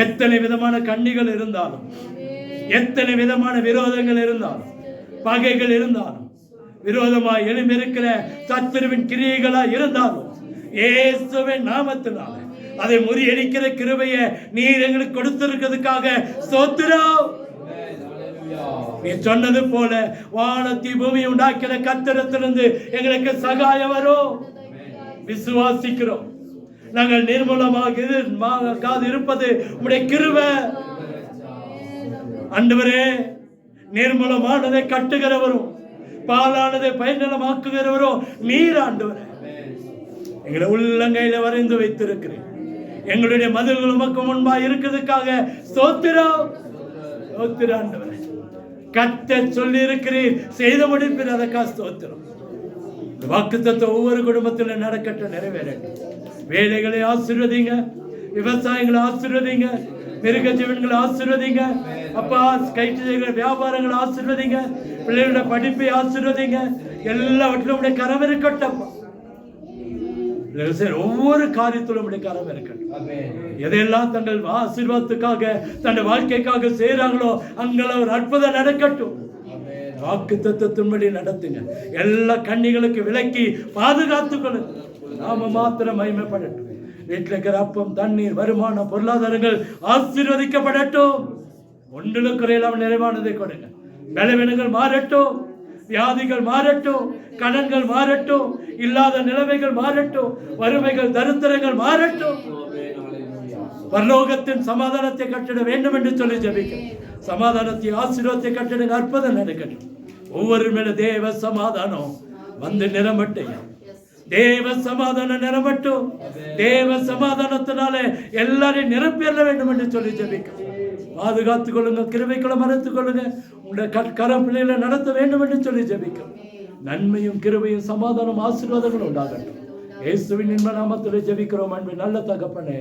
எத்தனை விதமான கண்ணிகள் இருந்தாலும், எத்தனை விதமான விரோதங்கள் இருந்தாலும், பகைகள் இருந்தாலும், விரோதமாய் எழும்பியிருக்கிற சத்துருவின் கிரியைகளா இருந்தாலும், இயேசுவின் நாமத்தினால அதை முறியடிக்கிற கிருபையை நீர் எங்களுக்கு கொடுத்திருக்கிறதுக்காக ஸ்தோத்திரம். நீ சொன்னது போல வானத்தை பூமி உண்டாக்கிற கர்த்தரிடத்திலிருந்து எங்களுக்கு சகாயம் வரும். விசுவாசிக்கிறோம். நாங்கள் நிர்மூலமாக இருப்பது உம்முடைய கிருபை. ஆண்டவரே, நிர்மூலமானதை கட்டுகிறவரும் பாலானதை பயனிலமாக்குகிறவரும் நீர். ஆண்டவரே, எங்களை உள்ளங்கையில வரைந்து வைத்திருக்கிறேன். எங்களுடைய மதில்கள் உமக்கு முன்பா இருக்கிறதுக்காக ஸ்தோத்திரம். ஸ்தோத்திரம் ஆண்டவரே. கர்த்தர் சொல்லி இருக்கிறீர், செய்து முடிப்பீர், அதற்காக ஸ்தோத்திரம். வாக்குத்தத்தம் ஒவ்வொரு குடும்பத்திலும் நடக்கட்டும், நிறைவேறட்டும். வேலைகளை ஆசீர்வதிங்க, விவசாயிகளை ஆசீர்வதிங்க, மிருக ஜீவன்களை ஆசீர்வதிங்க. அப்பா, கைட்டு வியாபாரங்களை ஆசீர்வதிங்க, பிள்ளைகளோட படிப்பை ஆசீர்வதிங்க. எல்லாவற்றிலும் உடைய கரம் இருக்கட்டும். ஒவ்வொரு காரியத்திலும் உடைய கரம் இருக்கட்டும். எதையெல்லாம் தங்கள் ஆசீர்வாதத்துக்காக தன்னுடைய வாழ்க்கைக்காக செய்யறாங்களோ அங்கெல்லாம் ஒரு அற்புதம் நடக்கட்டும். வாக்கு தத்துவத்தின்படி நடத்துங்க. எல்லா கண்ணிகளுக்கு விலக்கி பாதுகாத்துக்கொள்ளுங்க. நாம மாத்திரம் மகிமைப்படட்டும். வீட்டில் இருக்கிற அப்பம், தண்ணீர், வருமானம், பொருளாதாரங்கள் ஆசீர்வதிக்கப்படட்டும். ஒன்றிலும் குறையில்லாமல் நிறைவானதை கொடுங்க. பலவீனங்கள் மாறட்டும், வியாதிகள் மாறட்டும், கடன்கள் மாறட்டும், இல்லாத நிலைமைகள் மாறட்டும், வறுமைகள் தரித்திரங்கள் மாறட்டும். பரலோகத்தின் சமாதானத்தை கட்டிட வேண்டும் என்று சொல்லி ஜெபிக்க. சமாதானத்தை ஆசீர்வாதத்தை கட்டிட அற்புதம் நடக்கட்டும். ஒவ்வொரு மேல தேவ சமாதானம் வந்து நிரம்பட்டும். தேவ சமாதானம் நிரம்பட்டும். தேவ சமாதானத்தினால எல்லாரையும் நிரப்பிட வேண்டும் என்று சொல்லி ஜெபிக்க. பாதுகாத்துக் கொள்ளுங்க, கிருபைக்குள்ள மறைத்துக் கொள்ளுங்க. உங்களுடைய கரம் பிள்ளைகளை நடத்த வேண்டும் என்று சொல்லி ஜெபிக்கிறோம். நன்மையும் கிருபையும் சமாதானம் ஆசீர்வாதங்களும் உண்டாகட்டும். இயேசுவின் இன்ப நாமத்திலே ஜெபிக்கிறோம் அன்பின் நல்ல தகப்பனே.